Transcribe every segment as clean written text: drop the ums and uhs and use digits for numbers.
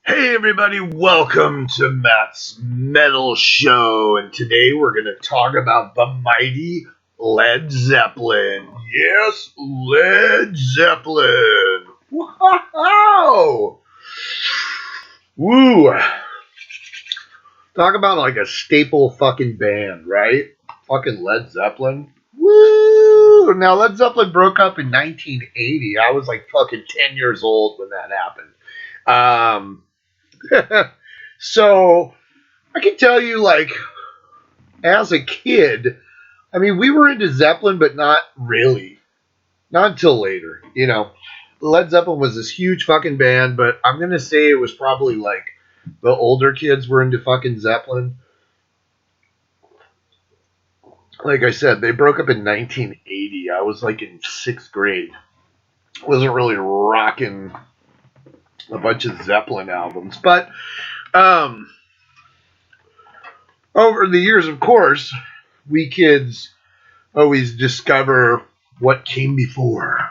Hey everybody, welcome to Matt's Metal Show, and today we're going to talk about the mighty Led Zeppelin. Yes, Led Zeppelin. Wow! Woo! Talk about like a staple fucking band, right? Fucking Led Zeppelin. Woo! Now Led Zeppelin broke up in 1980. I was like fucking 10 years old when that happened. So I can tell you, like, as a kid, I mean, we were into Zeppelin, but not really. Not until later, Led Zeppelin was this huge fucking band, but I'm going to say it was probably like the older kids were into fucking Zeppelin. Like I said, they broke up in 1980. I was like in 6th grade. Wasn't really rocking a bunch of Zeppelin albums, but over the years, of course, we kids always discover what came before.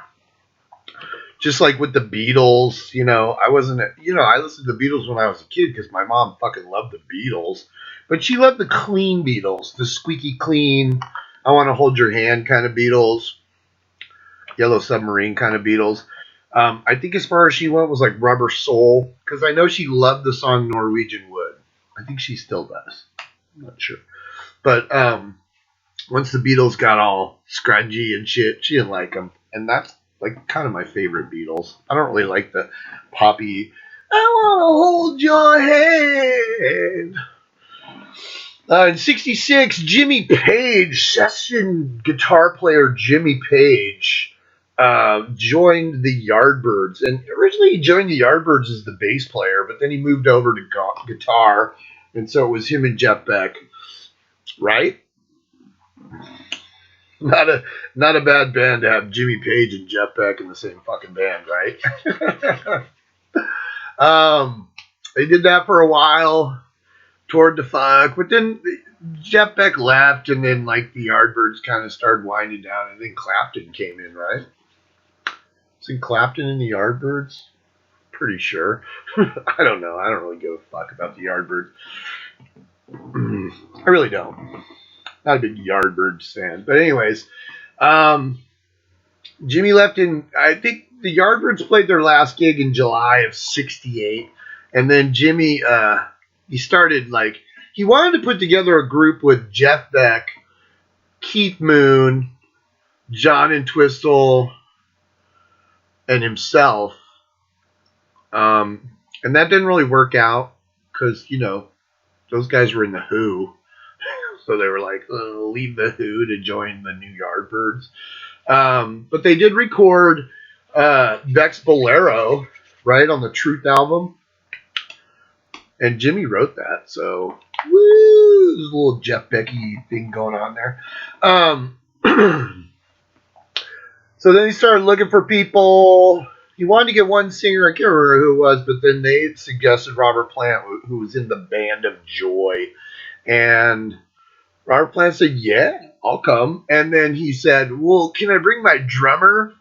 Just like with the Beatles, I listened to the Beatles when I was a kid because my mom fucking loved the Beatles. But she loved the clean Beatles, the squeaky clean, I Want to Hold Your Hand kind of Beatles, Yellow Submarine kind of Beatles. I think as far as she went was like Rubber Soul, because I know she loved the song Norwegian Wood. I think she still does. I'm not sure. But once the Beatles got all scrungy and shit, she didn't like them. And that's like kind of my favorite Beatles. I don't really like the poppy, I want to hold your hand. In 66, Jimmy Page, session guitar player Jimmy Page, joined the Yardbirds. And originally he joined the Yardbirds as the bass player, but then he moved over to guitar. And so it was him and Jeff Beck, right? Not a bad band to have Jimmy Page and Jeff Beck in the same fucking band, right? They did that for a while, toured the fuck, but then Jeff Beck left, and then like the Yardbirds kind of started winding down, and then Clapton came in, right? Isn't Clapton in the Yardbirds? Pretty sure. I don't know. I don't really give a fuck about the Yardbirds. I really don't. Not a big Yardbirds fan. But anyways, Jimmy left I think the Yardbirds played their last gig in July of 68. And then Jimmy, he started he wanted to put together a group with Jeff Beck, Keith Moon, John Entwistle, and himself. And that didn't really work out because, those guys were in the Who. So they were like, leave the Who to join the new Yardbirds. But they did record Beck's Bolero, right, on the Truth album. And Jimmy wrote that. So, woo, there's a little Jeff Becky thing going on there. So then he started looking for people. He wanted to get one singer. I can't remember who it was, but then they suggested Robert Plant, who was in the Band of Joy. And Robert Plant said, yeah, I'll come. And then he said, well, can I bring my drummer?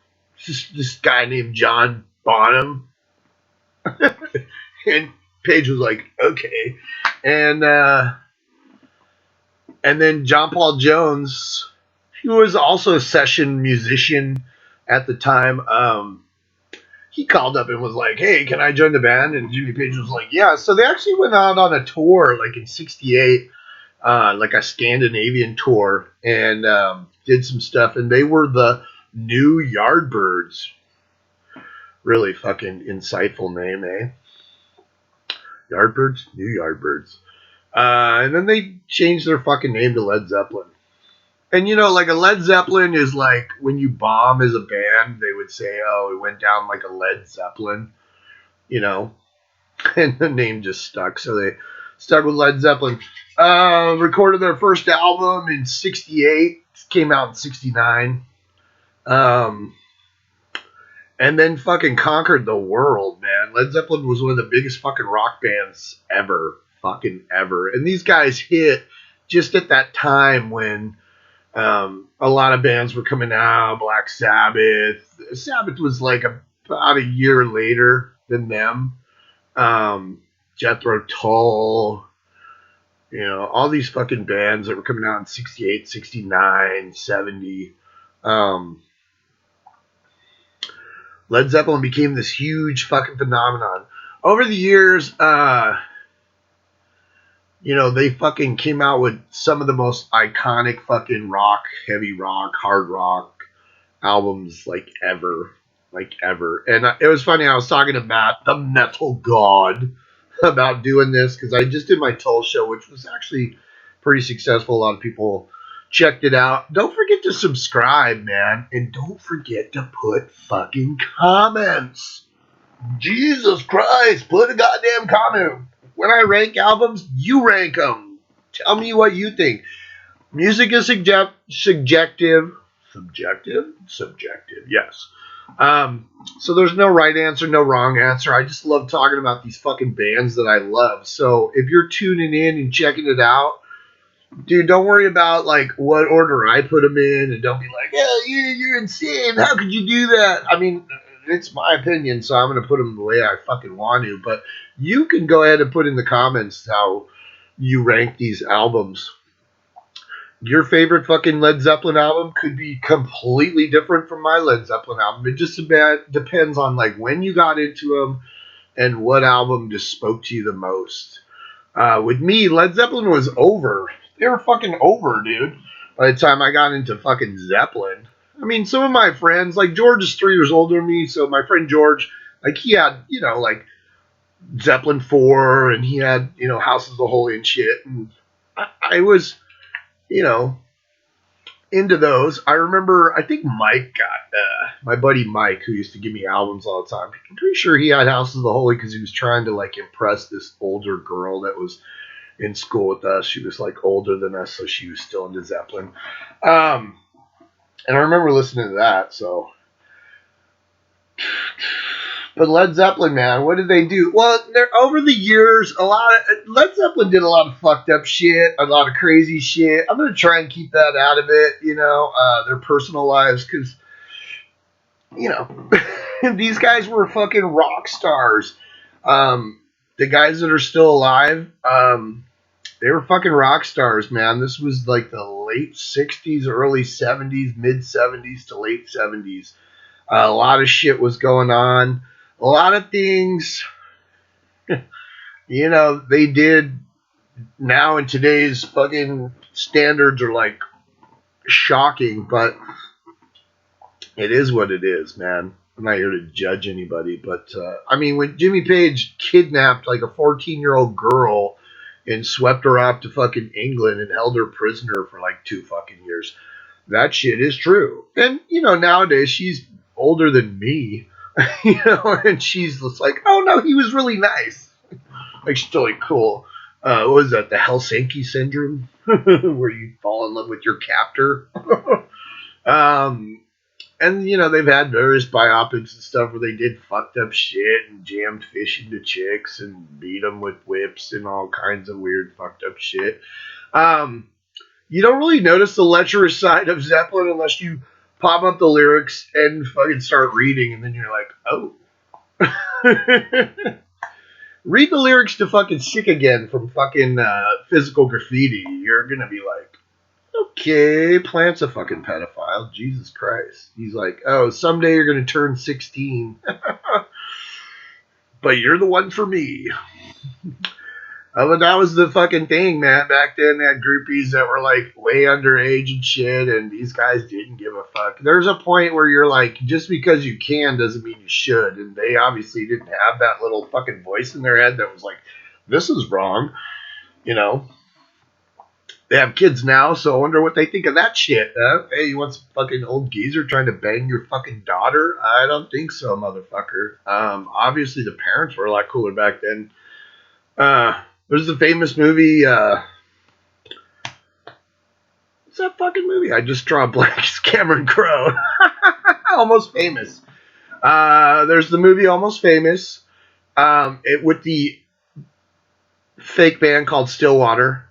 This guy named John Bonham. And Page was like, okay. And then John Paul Jones, who was also a session musician at the time, he called up and was like, hey, can I join the band? And Jimmy Page was like, yeah. So they actually went out on a tour like in 68. Like a Scandinavian tour, and did some stuff, and they were the new Yardbirds. Really fucking insightful name, eh? Yardbirds? New Yardbirds. And then they changed their fucking name to Led Zeppelin. And like a Led Zeppelin is like when you bomb as a band, they would say, oh, it went down like a Led Zeppelin, and the name just stuck, so they stuck with Led Zeppelin. Recorded their first album in 68. Came out in 69. And then fucking conquered the world, man. Led Zeppelin was one of the biggest fucking rock bands ever. Fucking ever. And these guys hit just at that time when a lot of bands were coming out. Black Sabbath. Sabbath was like about a year later than them. Jethro Tull, you know, all these fucking bands that were coming out in 68, 69, 70. Led Zeppelin became this huge fucking phenomenon. Over the years, you know, they fucking came out with some of the most iconic fucking rock, heavy rock, hard rock albums like ever. And it was funny, I was talking to Matt, the metal god, about doing this because I just did my Tull show, which was actually pretty successful. A lot of people checked it out. Don't forget to subscribe, man. And don't forget to put fucking comments. Jesus Christ, put a goddamn comment. When I rank albums, you rank them. Tell me what you think. Music is subjective. Subjective, yes. So there's no right answer, no wrong answer. I just love talking about these fucking bands that I love. So if you're tuning in and checking it out, dude, don't worry about like what order I put them in, and don't be like, "Yeah, you're insane. How could you do that?" I mean, it's my opinion, so I'm gonna put them the way I fucking want to. But you can go ahead and put in the comments how you rank these albums. Your favorite fucking Led Zeppelin album could be completely different from my Led Zeppelin album. It just depends on like when you got into them and what album just spoke to you the most. With me, Led Zeppelin was over. They were fucking over, dude. By the time I got into fucking Zeppelin. I mean, some of my friends, like George is 3 years older than me, so my friend George, like he had, you know, like Zeppelin Four, and he had, you know, House of the Holy and shit. And I was, you know, into those. I remember, I think Mike got, my buddy Mike, who used to give me albums all the time. I'm pretty sure he had House of the Holy because he was trying to like impress this older girl that was in school with us. She was like older than us, so she was still into Zeppelin. And I remember listening to that, so. But Led Zeppelin, man, what did they do? Well, over the years, Led Zeppelin did a lot of fucked up shit, a lot of crazy shit. I'm gonna try and keep that out of it, you know, their personal lives, because, you know, these guys were fucking rock stars. The guys that are still alive, they were fucking rock stars, man. This was like the late 60s, early 70s, mid 70s to late 70s. A lot of shit was going on. A lot of things, you know, they did now in today's fucking standards are like shocking, but it is what it is, man. I'm not here to judge anybody, but I mean, when Jimmy Page kidnapped like a 14-year-old girl and swept her off to fucking England and held her prisoner for like 2 fucking years, that shit is true. And, you know, nowadays she's older than me. You know, and she's just like, oh no, he was really nice. Like, she's totally cool. What was that, the Helsinki Syndrome? Where you fall in love with your captor? And, you know, they've had various biopics and stuff where they did fucked up shit and jammed fish into chicks and beat them with whips and all kinds of weird fucked up shit. You don't really notice the lecherous side of Zeppelin unless you pop up the lyrics and fucking start reading, and then you're like, oh. Read the lyrics to fucking Sick Again from fucking Physical Graffiti. You're gonna be like, okay, Plant's a fucking pedophile. Jesus Christ. He's like, oh, someday you're gonna turn 16. But you're the one for me. But that was the fucking thing, man. Back then, they had groupies that were like way underage and shit, and these guys didn't give a fuck. There's a point where you're like, just because you can doesn't mean you should, and they obviously didn't have that little fucking voice in their head that was like, this is wrong, you know. They have kids now, so I wonder what they think of that shit. Hey, you want some fucking old geezer trying to bang your fucking daughter? I don't think so, motherfucker. Obviously, the parents were a lot cooler back then. There's the famous movie, what's that fucking movie? I just draw a blank. It's Cameron Crowe. Almost Famous. There's the movie Almost Famous, with the fake band called Stillwater,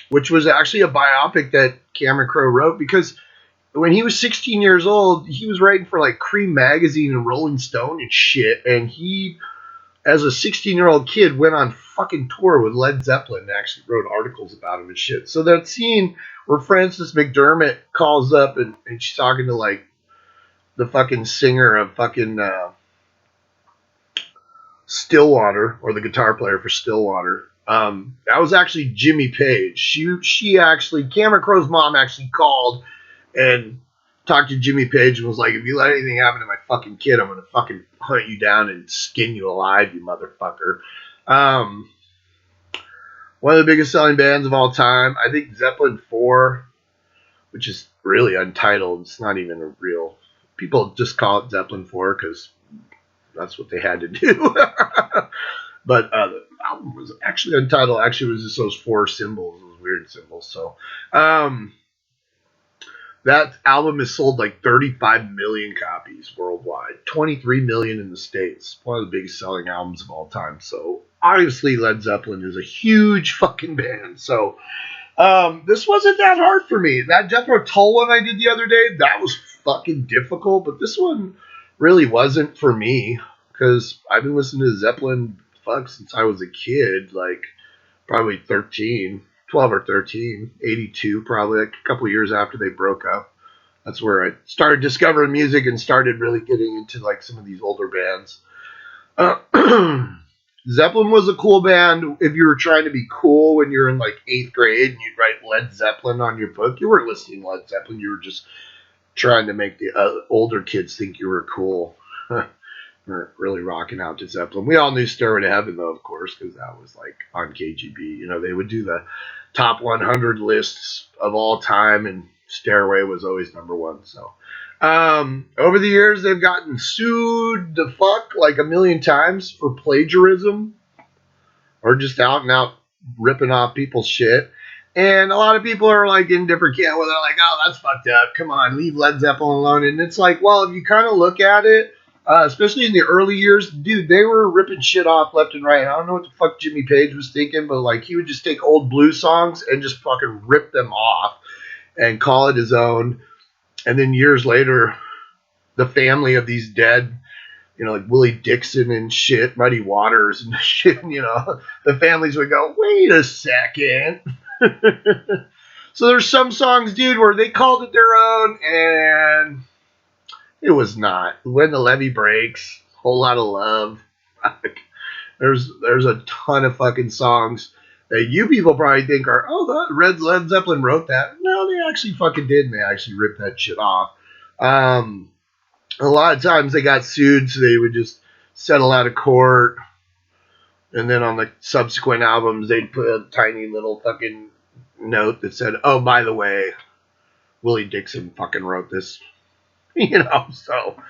which was actually a biopic that Cameron Crowe wrote, because when he was 16 years old, he was writing for like Cream Magazine and Rolling Stone and shit, and he as a 16-year-old kid, went on fucking tour with Led Zeppelin and actually wrote articles about him and shit. So that scene where Frances McDermott calls up and she's talking to like the fucking singer of fucking Stillwater, or the guitar player for Stillwater. That was actually Jimmy Page. She actually, Cameron Crowe's mom actually called and talked to Jimmy Page and was like, if you let anything happen to my fucking kid, I'm going to fucking hunt you down and skin you alive, you motherfucker. One of the biggest selling bands of all time. I think Zeppelin Four, which is really untitled. It's not even a real... People just call it Zeppelin Four because that's what they had to do. But the album was actually untitled. Actually, it was just those four symbols, those weird symbols. So that album has sold like 35 million copies worldwide, 23 million in the States. One of the biggest selling albums of all time. So obviously Led Zeppelin is a huge fucking band. So this wasn't that hard for me. That Jethro Tull one I did the other day, that was fucking difficult. But this one really wasn't for me because I've been listening to Zeppelin since I was a kid, like probably 12 or 13, 82, probably like a couple years after they broke up. That's where I started discovering music and started really getting into like some of these older bands. Zeppelin was a cool band if you were trying to be cool when you're in like 8th grade and you'd write Led Zeppelin on your book. You weren't listening to Led Zeppelin. You were just trying to make the older kids think you were cool. We're really rocking out to Zeppelin. We all knew Stairway to Heaven, though, of course, because that was like on KGB. You know, they would do the top 100 lists of all time, and Stairway was always number one. So, over the years, they've gotten sued the fuck like a million times for plagiarism or just out and out ripping off people's shit. And a lot of people are like in different camps where they're like, oh, that's fucked up. Come on, leave Led Zeppelin alone. And it's like, well, if you kind of look at it, especially in the early years, dude, they were ripping shit off left and right. I don't know what the fuck Jimmy Page was thinking, but like he would just take old blues songs and just fucking rip them off and call it his own. And then years later, the family of these dead, you know, like Willie Dixon and shit, Muddy Waters and shit, you know, the families would go, wait a second. So there's some songs, dude, where they called it their own and it was not. When the Levee Breaks, Whole Lot of Love. There's a ton of fucking songs that you people probably think are, oh, Led Zeppelin wrote that. No, they actually fucking did, and they actually ripped that shit off. A lot of times they got sued, so they would just settle out of court. And then on the subsequent albums, they'd put a tiny little fucking note that said, oh, by the way, Willie Dixon fucking wrote this. You know, so,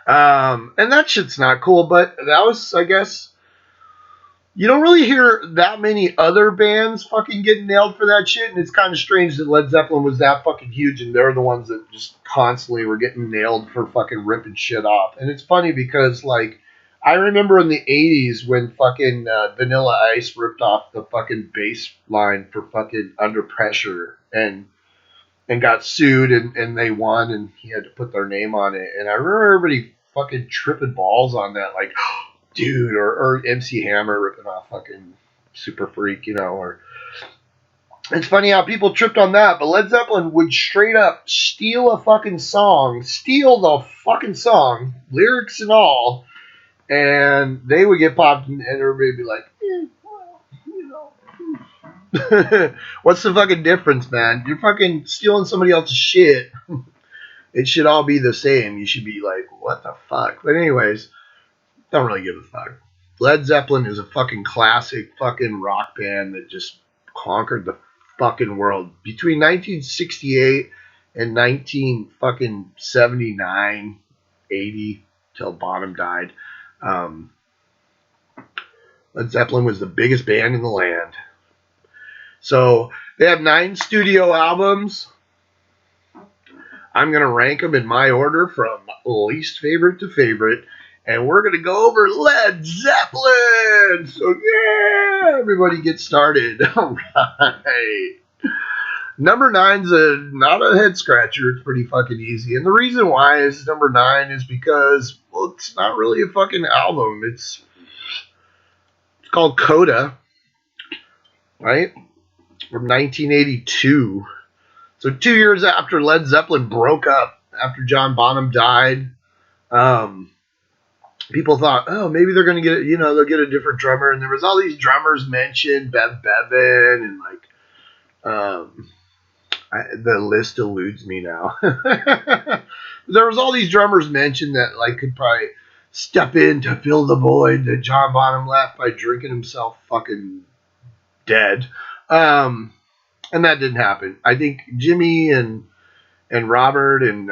and that shit's not cool, but that was, I guess, you don't really hear that many other bands fucking getting nailed for that shit, and it's kind of strange that Led Zeppelin was that fucking huge, and they're the ones that just constantly were getting nailed for fucking ripping shit off. And it's funny because, like, I remember in the 80s when fucking Vanilla Ice ripped off the fucking bass line for fucking Under Pressure, and got sued, and they won, and he had to put their name on it. And I remember everybody fucking tripping balls on that, like, dude, or MC Hammer ripping off fucking Super Freak, you know, or... It's funny how people tripped on that, but Led Zeppelin would straight up steal the fucking song, lyrics and all, and they would get popped, and everybody would be like, well, you know... What's the fucking difference, man? You're fucking stealing somebody else's shit. It should all be the same. You should be like, what the fuck? But anyways, don't really give a fuck. Led Zeppelin is a fucking classic fucking rock band that just conquered the fucking world. Between 1968 and 1979, 80, till Bonham died, Led Zeppelin was the biggest band in the land. So they have 9 studio albums. I'm going to rank them in my order from least favorite to favorite. And we're going to go over Led Zeppelin. So yeah, everybody get started. All right. Number 9's not a head scratcher. It's pretty fucking easy. And the reason why is number 9 is because, well, it's not really a fucking album. called Coda, right? From 1982. So 2 years after Led Zeppelin broke up, after John Bonham died, people thought, oh, maybe they're going to get, they'll get a different drummer. And there was all these drummers mentioned, Bev Bevan, and the list eludes me now. There was all these drummers mentioned that could probably step in to fill the void that John Bonham left by drinking himself fucking dead. And that didn't happen. I think Jimmy and Robert and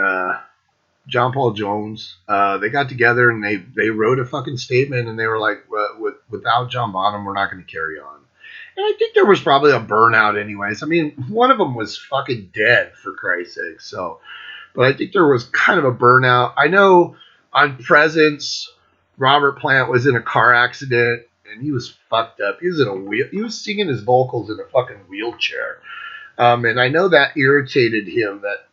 John Paul Jones, they got together and they wrote a fucking statement, and they were like, without John Bonham, we're not going to carry on. And I think there was probably a burnout anyways. I mean, one of them was fucking dead, for Christ's sake. So, but I think there was kind of a burnout. I know on Presence, Robert Plant was in a car accident, and he was fucked up. He was singing his vocals in a fucking wheelchair. And I know that irritated him, that,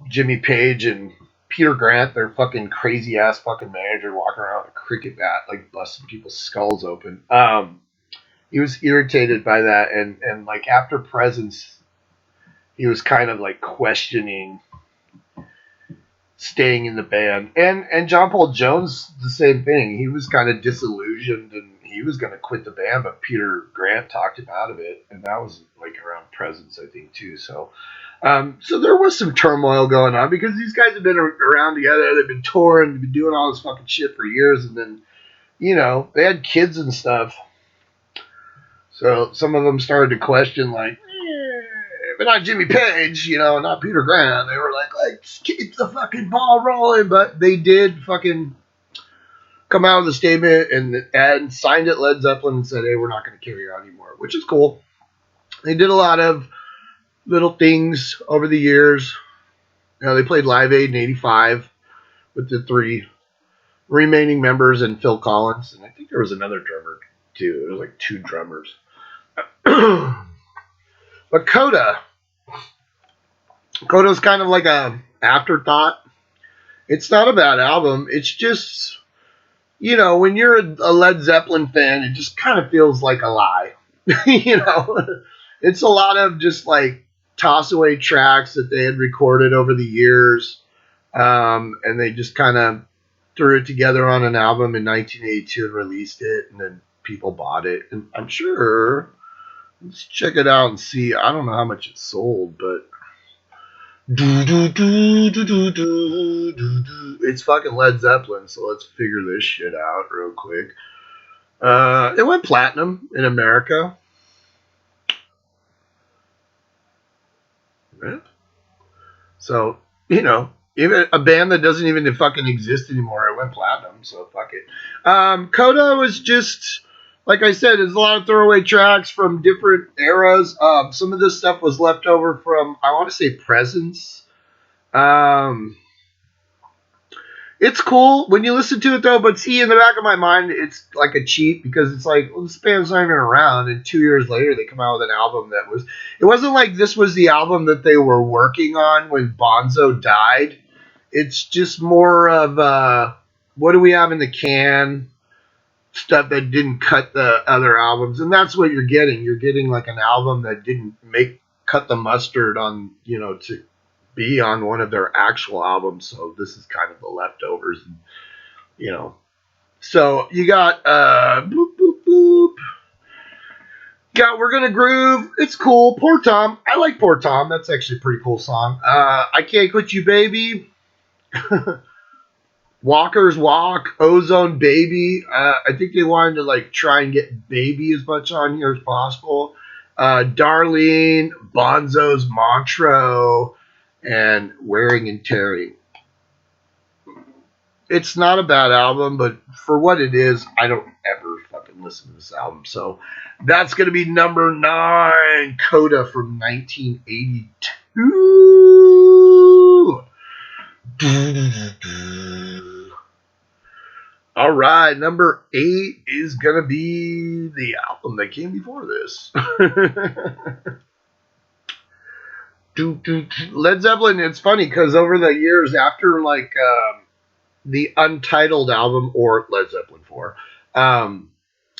Jimmy Page and Peter Grant, their fucking crazy ass fucking manager, walking around with a cricket bat, busting people's skulls open. He was irritated by that, and after Presence, he was kind of questioning staying in the band. And John Paul Jones, the same thing. He was kind of disillusioned, and he was going to quit the band, but Peter Grant talked him out of it, and that was around Presence, I think, too. So there was some turmoil going on, because these guys have been around together. They've been touring, they've been doing all this fucking shit for years, and then, they had kids and stuff. So some of them started to question, but not Jimmy Page, not Peter Grant. They were let's keep the fucking ball rolling. But they did fucking come out with a statement and signed it Led Zeppelin and said, hey, we're not going to carry on anymore, which is cool. They did a lot of little things over the years. They played Live Aid in 85 with the 3 remaining members and Phil Collins. And I think there was another drummer, too. There was 2 drummers. But Coda's kind of like a afterthought. It's not a bad album. It's just, when you're a Led Zeppelin fan, it just kind of feels like a lie. It's a lot of just toss away tracks that they had recorded over the years. And they just kind of threw it together on an album in 1982 and released it, and then people bought it. And I'm sure, let's check it out and see. I don't know how much it sold, but it's fucking Led Zeppelin, so let's figure this shit out real quick. It went platinum in America. Yeah. So, even a band that doesn't even fucking exist anymore, it went platinum, so fuck it. Coda was just, like I said, there's a lot of throwaway tracks from different eras. Some of this stuff was left over from, I want to say, Presence. It's cool when you listen to it, though, but see, in the back of my mind, it's like a cheat, because it's this band's not even around, and 2 years later, they come out with an album that was, it wasn't like this was the album that they were working on when Bonzo died. It's just more of, what do we have in the can? Stuff that didn't cut the other albums, and that's what you're getting. You're getting an album that didn't cut the mustard on, to be on one of their actual albums. So this is kind of the leftovers, and, So you got boop boop boop. Got We're Gonna Groove. It's cool. Poor Tom. I like Poor Tom. That's actually a pretty cool song. I Can't Quit You, Baby. Walker's Walk, Ozone Baby. I think they wanted to try and get Baby as much on here as possible. Darlene, Bonzo's Montreux, and Wearing and Tearing. It's not a bad album, but for what it is, I don't ever fucking listen to this album. So that's going to be number 9, Coda from 1982. All right, number 8 is going to be the album that came before this. Led Zeppelin, it's funny because over the years after the Untitled album, or Led Zeppelin 4,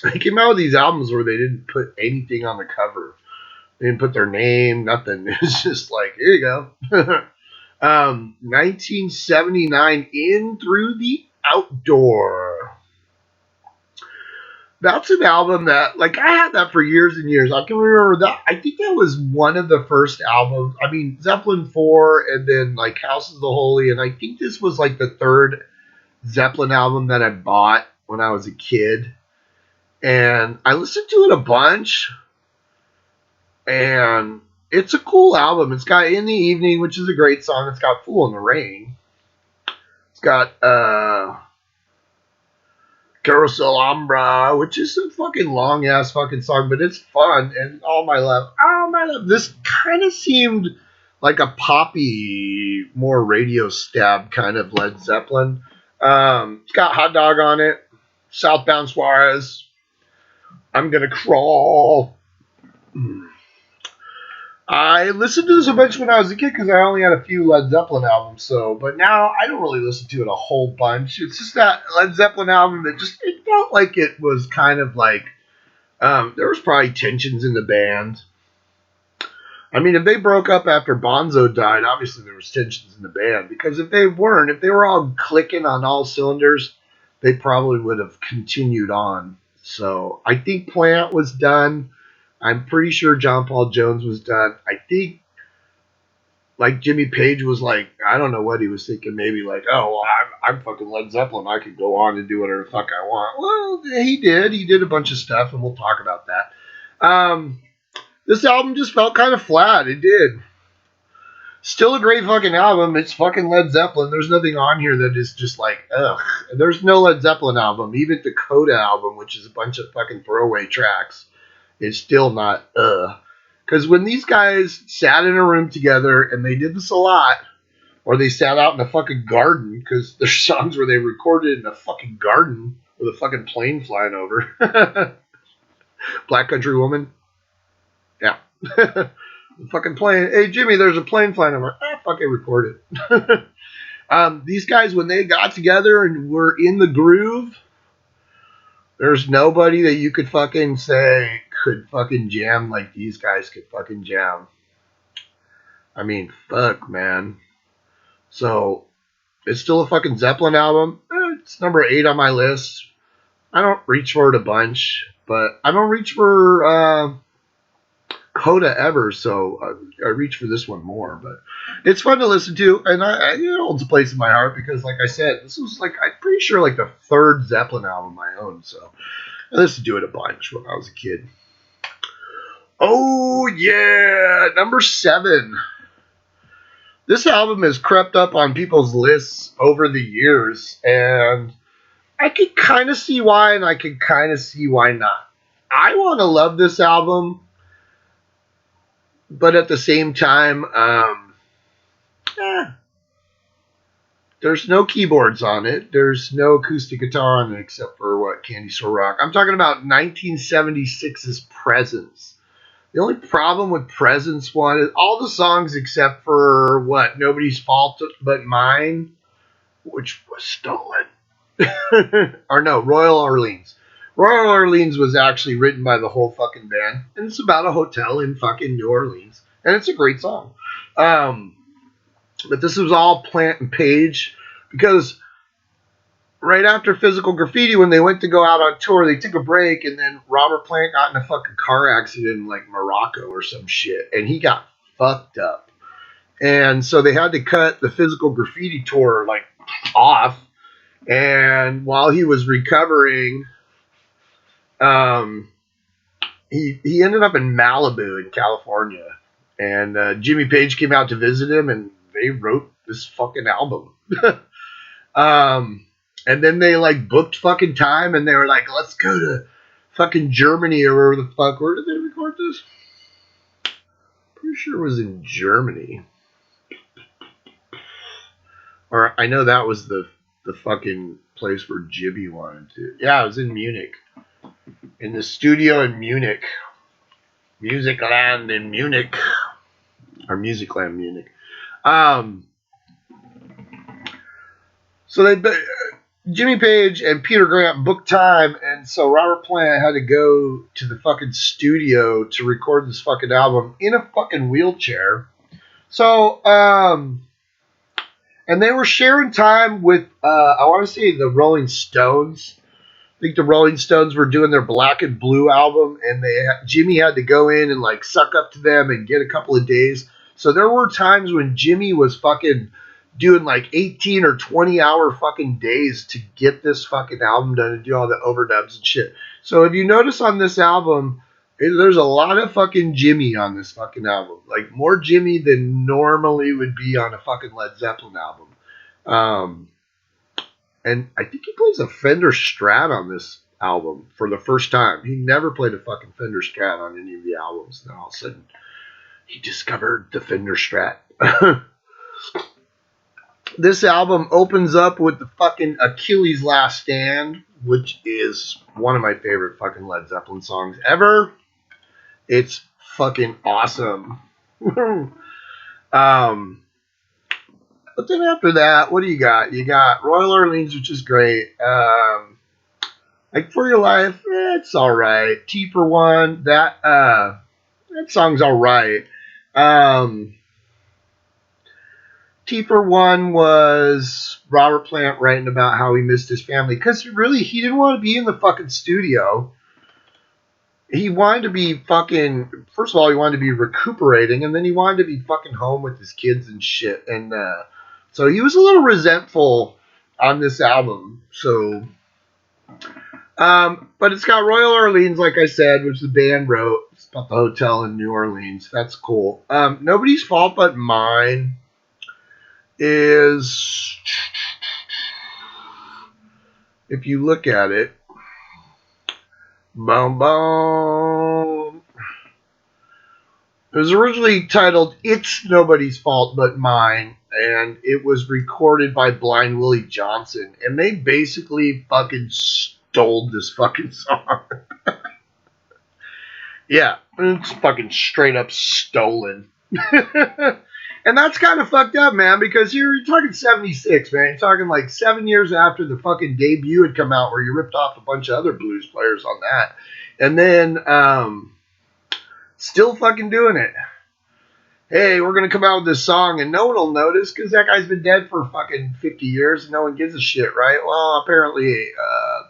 They came out with these albums where they didn't put anything on the cover. They didn't put their name, nothing. It was just like, here you go. 1979, In Through the Outdoor. That's an album that, like, I had that for years and years. I can remember that. I think that was one of the first albums. I mean, Zeppelin Four, and then like House of the Holy, and I think this was like the third Zeppelin album that I bought when I was a kid. And I listened to it a bunch, and it's a cool album. It's got In the Evening, which is a great song. It's got Fool in the Rain. It's got Carousel Umbra, which is a fucking long ass fucking song, but it's fun. And All My Love. This kind of seemed like a poppy, more radio stab kind of Led Zeppelin. It's got Hot Dog on it. Southbound Suarez. I'm Gonna Crawl. I listened to this a bunch when I was a kid because I only had a few Led Zeppelin albums. But now I don't really listen to it a whole bunch. It's just that Led Zeppelin album that it felt like it was kind of like there was probably tensions in the band. I mean, if they broke up after Bonzo died, obviously there was tensions in the band, because if they were all clicking on all cylinders, they probably would have continued on. So I think Plant was done. I'm pretty sure John Paul Jones was done. I think, like, Jimmy Page was like, I don't know what he was thinking. Maybe like, oh, well, I'm fucking Led Zeppelin. I could go on and do whatever the fuck I want. Well, he did. He did a bunch of stuff, and we'll talk about that. This album just felt kind of flat. It did. Still a great fucking album. It's fucking Led Zeppelin. There's nothing on here that is just like, ugh. There's no Led Zeppelin album. Even the Coda album, which is a bunch of fucking throwaway tracks, is still not, because when these guys sat in a room together, and they did this a lot, or they sat out in a fucking garden, because there's songs where they recorded in a fucking garden with a fucking plane flying over. Black Country Woman. Yeah. The fucking plane. Hey, Jimmy, there's a plane flying over. Fucking record it. These guys, when they got together and were in the groove, there's nobody that you could fucking say could fucking jam like these guys could fucking jam. I mean, fuck, man. So, it's still a fucking Zeppelin album. It's number 8 on my list. I don't reach for it a bunch, but I don't reach for Coda ever, so I reach for this one more. But it's fun to listen to, and it holds a place in my heart because, like I said, this was like, I'm pretty sure, like the third Zeppelin album I owned, so I listened to it a bunch when I was a kid. Oh yeah, number 7. This album has crept up on people's lists over the years, and I could kind of see why, and I could kind of see why not. I want to love this album, but at the same time, there's no keyboards on it. There's no acoustic guitar on it except for Candy Store Rock. I'm talking about 1976's Presence. The only problem with Presence one is all the songs except for Nobody's Fault But Mine, which was stolen. Or no, Royal Orleans. Royal Orleans was actually written by the whole fucking band, and it's about a hotel in fucking New Orleans, and it's a great song. But this was all Plant and Page, because right after Physical Graffiti, when they went to go out on tour, they took a break, and then Robert Plant got in a fucking car accident in like Morocco or some shit, and he got fucked up. And so they had to cut the Physical Graffiti tour like off. And while he was recovering, he ended up in Malibu in California. And Jimmy Page came out to visit him, and they wrote this fucking album. And then they like booked fucking time, and they were like, let's go to fucking Germany or wherever the fuck. Where did they record this? Pretty sure it was in Germany. Or I know that was the fucking place where Jimmy wanted to. Yeah, it was in Munich. In the studio in Munich. Musicland in Munich. Or Musicland Munich. So Jimmy Page and Peter Grant booked time, and so Robert Plant had to go to the fucking studio to record this fucking album in a fucking wheelchair. So, and they were sharing time with, I want to say the Rolling Stones. I think the Rolling Stones were doing their Black and Blue album, and Jimmy had to go in and like suck up to them and get a couple of days. So there were times when Jimmy was fucking doing like 18 or 20-hour fucking days to get this fucking album done and do all the overdubs and shit. So if you notice on this album, there's a lot of fucking Jimmy on this fucking album. Like more Jimmy than normally would be on a fucking Led Zeppelin album. And I think he plays a Fender Strat on this album for the first time. He never played a fucking Fender Strat on any of the albums. And all of a sudden, he discovered the Fender Strat. This album opens up with the fucking Achilles' Last Stand, which is one of my favorite fucking Led Zeppelin songs ever. It's fucking awesome. But then after that, what do you got? You got Royal Orleans, which is great. Like For Your Life, it's all right. T for One, that song's all right. T for One was Robert Plant writing about how he missed his family because really he didn't want to be in the fucking studio. He wanted to be fucking. First of all, he wanted to be recuperating, and then he wanted to be fucking home with his kids and shit. And so he was a little resentful on this album. So, but it's got Royal Orleans, like I said, which the band wrote. It's about the hotel in New Orleans. That's cool. Nobody's Fault But Mine is, if you look at it, boom, boom. It was originally titled It's Nobody's Fault But Mine, and it was recorded by Blind Willie Johnson, and they basically fucking stole this fucking song. Yeah, it's fucking straight up stolen. And that's kind of fucked up, man, because you're talking 76, man. You're talking like 7 years after the fucking debut had come out where you ripped off a bunch of other blues players on that. And then, still fucking doing it. Hey, we're going to come out with this song and no one will notice because that guy's been dead for fucking 50 years and no one gives a shit, right? Well, apparently,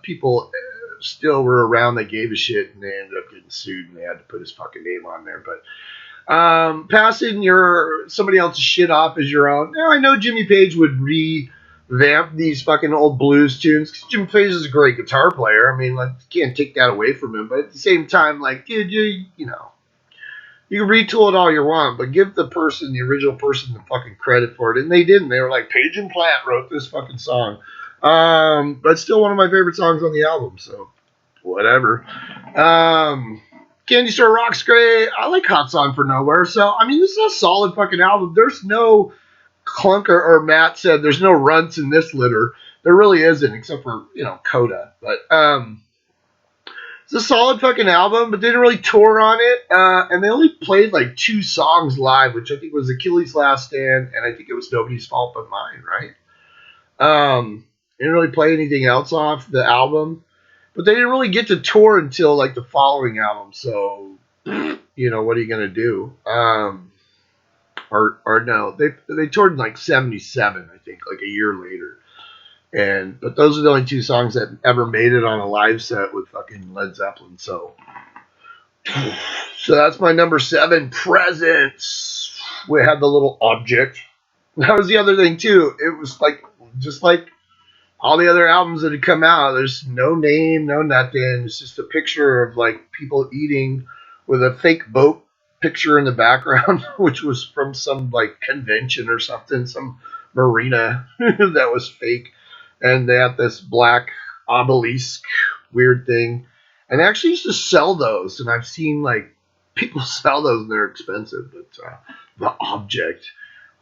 people still were around that gave a shit and they ended up getting sued and they had to put his fucking name on there. But passing somebody else's shit off as your own. Now, I know Jimmy Page would revamp these fucking old blues tunes because Jimmy Page is a great guitar player. I mean, like, you can't take that away from him. But at the same time, like, dude, you know, you can retool it all you want, but give the original person, the fucking credit for it. And they didn't. They were like, Page and Plant wrote this fucking song. But still one of my favorite songs on the album, so whatever. Candy Store Rock's great. I like Hot Song for Nowhere. So, I mean, this is a solid fucking album. There's no clunker, or Matt said, there's no runts in this litter. There really isn't, except for, you know, Coda. But, it's a solid fucking album, but they didn't really tour on it. And they only played like 2 songs live, which I think was Achilles' Last Stand, and I think it was Nobody's Fault But Mine, right? They didn't really play anything else off the album. But they didn't really get to tour until like the following album, so you know, what are you gonna do? Or no, they toured in like 77, I think, like a year later. But those are the only 2 songs that ever made it on a live set with fucking Led Zeppelin. So that's my number 7, Presents. We had the little object. That was the other thing too. It was like just like all the other albums that had come out, there's no name, no nothing. It's just a picture of like people eating with a fake boat picture in the background, which was from some like convention or something, some marina that was fake. And they had this black obelisk weird thing. And they actually used to sell those. And I've seen like people sell those and they're expensive. But the object.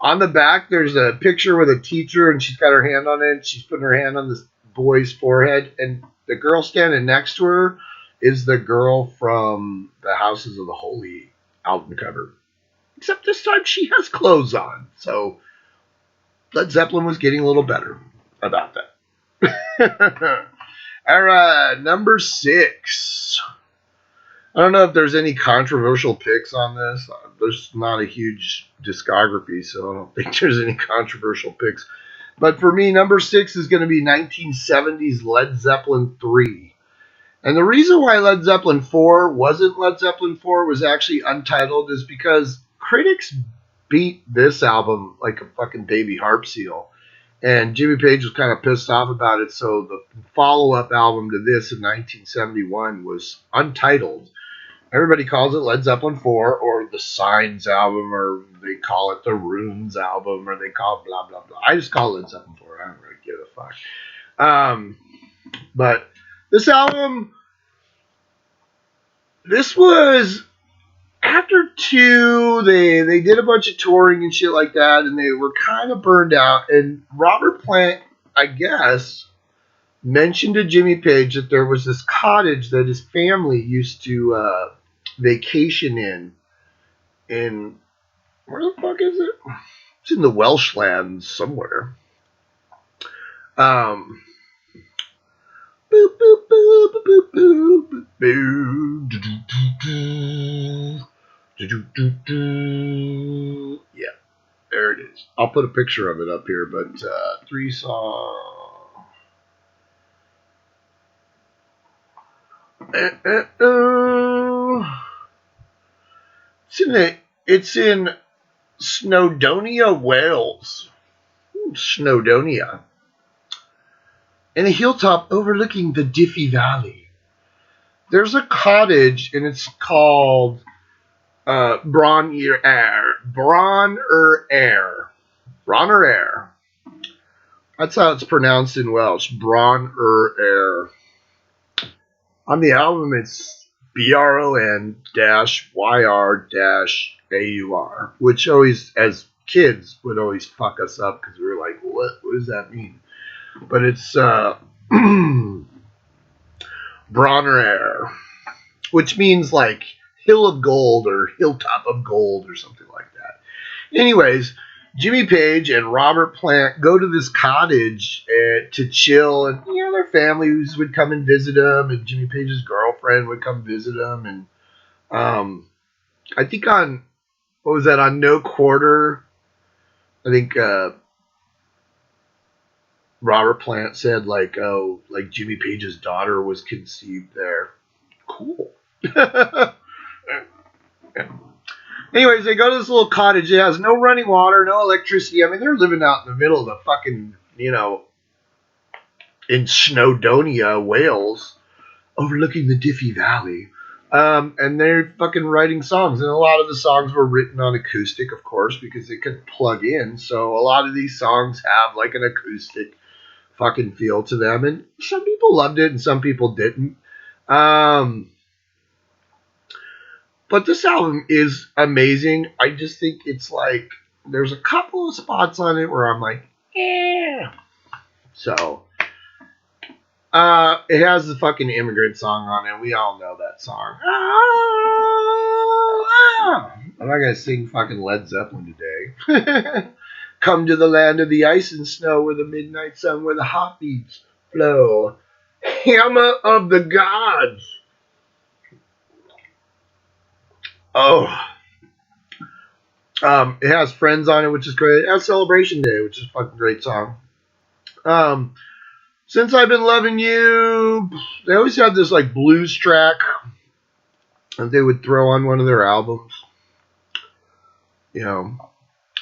On the back, there's a picture with a teacher, and she's got her hand on it. And she's putting her hand on this boy's forehead, and the girl standing next to her is the girl from the Houses of the Holy album cover. Except this time she has clothes on, so Led Zeppelin was getting a little better about that. All right, number 6. I don't know if there's any controversial picks on this. There's not a huge discography, so I don't think there's any controversial picks. But for me, number 6 is going to be 1970s Led Zeppelin 3. And the reason why Led Zeppelin 4 wasn't Led Zeppelin 4 was actually Untitled is because critics beat this album like a fucking baby harp seal. And Jimmy Page was kind of pissed off about it, so the follow-up album to this in 1971 was Untitled. Everybody calls it Led Zeppelin 4 or the Signs album, or they call it the Runes album, or they call it blah, blah, blah. I just call it Led Zeppelin 4. I don't really give a fuck. But this album, this was after 2, they did a bunch of touring and shit like that, and they were kind of burned out. And Robert Plant, I guess, mentioned to Jimmy Page that there was this cottage that his family used to vacation in where the fuck is it? It's in the Welsh lands somewhere. Boop, boop, boop, boop, boop, boop, boop. Yeah, there it is. I'll put a picture of it up here, but 3 songs. It's in Snowdonia, Wales. Snowdonia. In a hilltop overlooking the Diffy Valley. There's a cottage, and it's called Bron-yr Air. Bron-yr Air. That's how it's pronounced in Welsh. Bron-yr Air. On the album, it's BRON-YR-AUR, which always, as kids, would always fuck us up because we were like, what does that mean? But it's Bron-yr, which means like hill of gold or hilltop of gold or something like that. Anyways, Jimmy Page and Robert Plant go to this cottage to chill, and their families would come and visit them, and Jimmy Page's girlfriend would come visit them, and I think on No Quarter, I think Robert Plant said like Jimmy Page's daughter was conceived there. Cool. Anyways, they go to this little cottage. It has no running water, no electricity. I mean, they're living out in the middle of the fucking, in Snowdonia, Wales, overlooking the Diffy Valley. And they're fucking writing songs. And a lot of the songs were written on acoustic, of course, because they couldn't plug in. So a lot of these songs have like an acoustic fucking feel to them. And some people loved it and some people didn't. But this album is amazing. I just think it's like, there's a couple of spots on it where I'm like, yeah. So, it has the fucking Immigrant Song on it. We all know that song. I'm not going to sing fucking Led Zeppelin today. Come to the land of the ice and snow, where the midnight sun, where the heartbeats flow. Hammer of the gods. Oh. It has Friends on it, which is great. It has Celebration Day, which is a fucking great song. Since I've Been Loving You, they always had this like blues track that they would throw on one of their albums.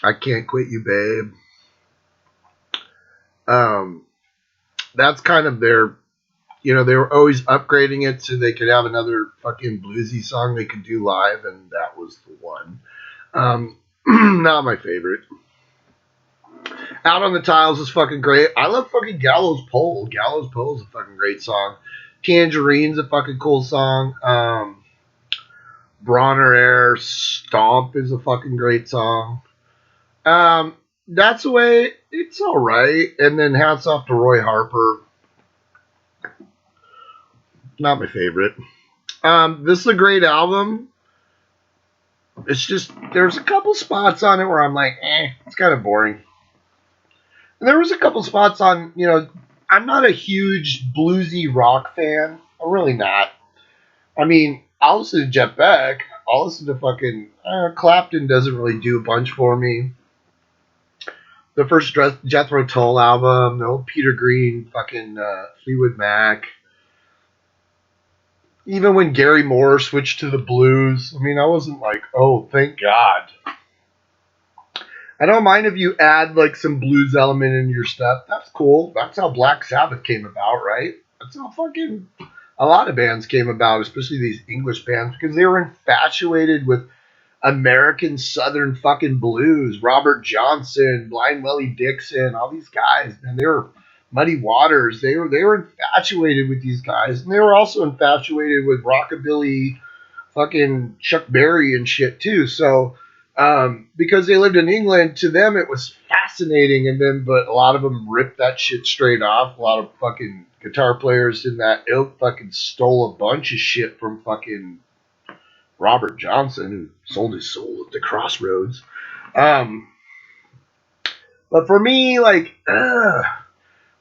I Can't Quit You, Babe. That's kind of their, they were always upgrading it so they could have another fucking bluesy song they could do live, and that was the one. Not my favorite. Out on the Tiles is fucking great. I love fucking Gallows Pole. Gallows Pole is a fucking great song. Tangerine's a fucking cool song. Bron-yr Stomp is a fucking great song. That's the Way, it's alright. And then hats off to Roy Harper. Not my favorite. This is a great album. It's just, there's a couple spots on it where I'm like, it's kind of boring. And there was a couple spots on, I'm not a huge bluesy rock fan. I'm really not. I mean, I'll listen to Jeff Beck. I'll listen to fucking Clapton. Doesn't really do a bunch for me. The first Jethro Tull album, the old Peter Green, fucking Fleetwood Mac. Even when Gary Moore switched to the blues, I mean, I wasn't like, oh, thank God. I don't mind if you add like some blues element in your stuff. That's cool. That's how Black Sabbath came about, right? That's how fucking a lot of bands came about, especially these English bands, because they were infatuated with American Southern fucking blues. Robert Johnson, Blind Willie Dixon, all these guys, man, they were Muddy Waters. They were infatuated with these guys, and they were also infatuated with rockabilly, fucking Chuck Berry and shit too. So because they lived in England, to them it was fascinating. And then, but a lot of them ripped that shit straight off. A lot of fucking guitar players in that ilk fucking stole a bunch of shit from fucking Robert Johnson, who sold his soul at the crossroads. But for me, like, when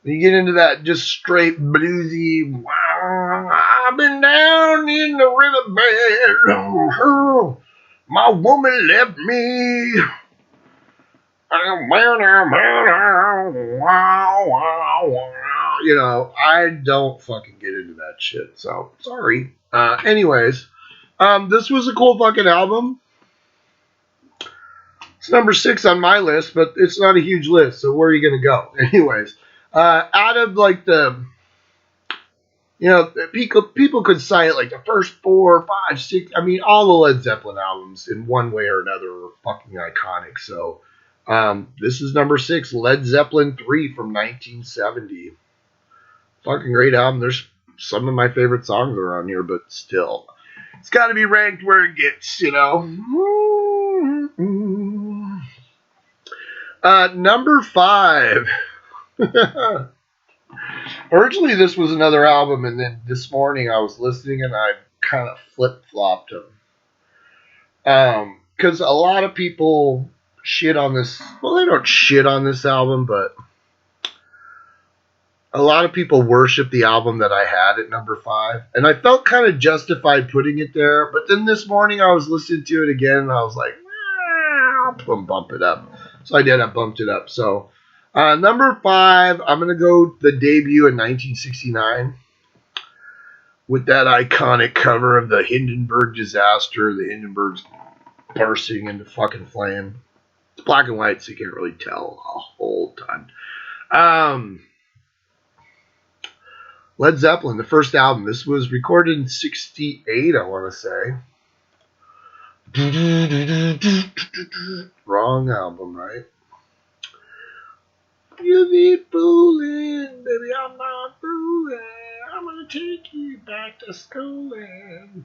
you get into that just straight bluesy, wow, I've been down in the riverbed. My woman left me. You know, I don't fucking get into that shit. So, sorry. Anyways, this was a cool fucking album. It's number 6 on my list, but it's not a huge list. So, where are you going to go? Anyways, out of like the, you know, people could cite like the first 4, 5, 6. I mean, all the Led Zeppelin albums in one way or another are fucking iconic. So, this is number 6, Led Zeppelin 3 from 1970. Fucking great album. There's some of my favorite songs are on here, but still, it's got to be ranked where it gets, you know. Number 5. Originally, this was another album, and then this morning I was listening, and I kind of flip-flopped them. Because a lot of people shit on this. Well, they don't shit on this album, but a lot of people worship the album that I had at number 5. And I felt kind of justified putting it there. But then this morning I was listening to it again, and I was like, I'll bump it up. So I did. I bumped it up. So number 5, I'm going to go the debut in 1969 with that iconic cover of the Hindenburg disaster, the Hindenburgs bursting into fucking flame. It's black and white, so you can't really tell a whole ton. Led Zeppelin, the first album. This was recorded in 68, I want to say. Wrong album, right? You be fooling, baby, I'm not fooling. I'm going to take you back to schooling.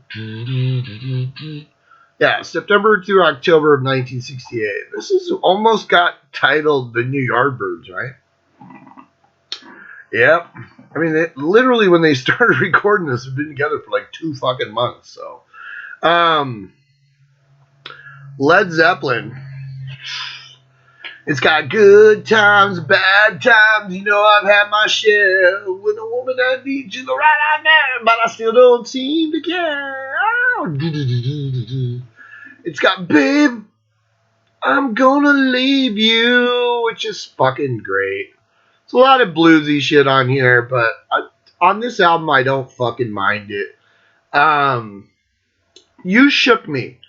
Yeah, September through October of 1968. This is almost got titled The New Yardbirds, right? Yep. I mean, literally when they started recording this, they've been together for like 2 fucking months. So, Led Zeppelin. It's got good times, bad times. You know, I've had my share with a woman that needs you right now, but I still don't seem to care. It's got Babe, I'm gonna leave you, which is fucking great. It's a lot of bluesy shit on here, but on this album, I don't fucking mind it. You Shook Me.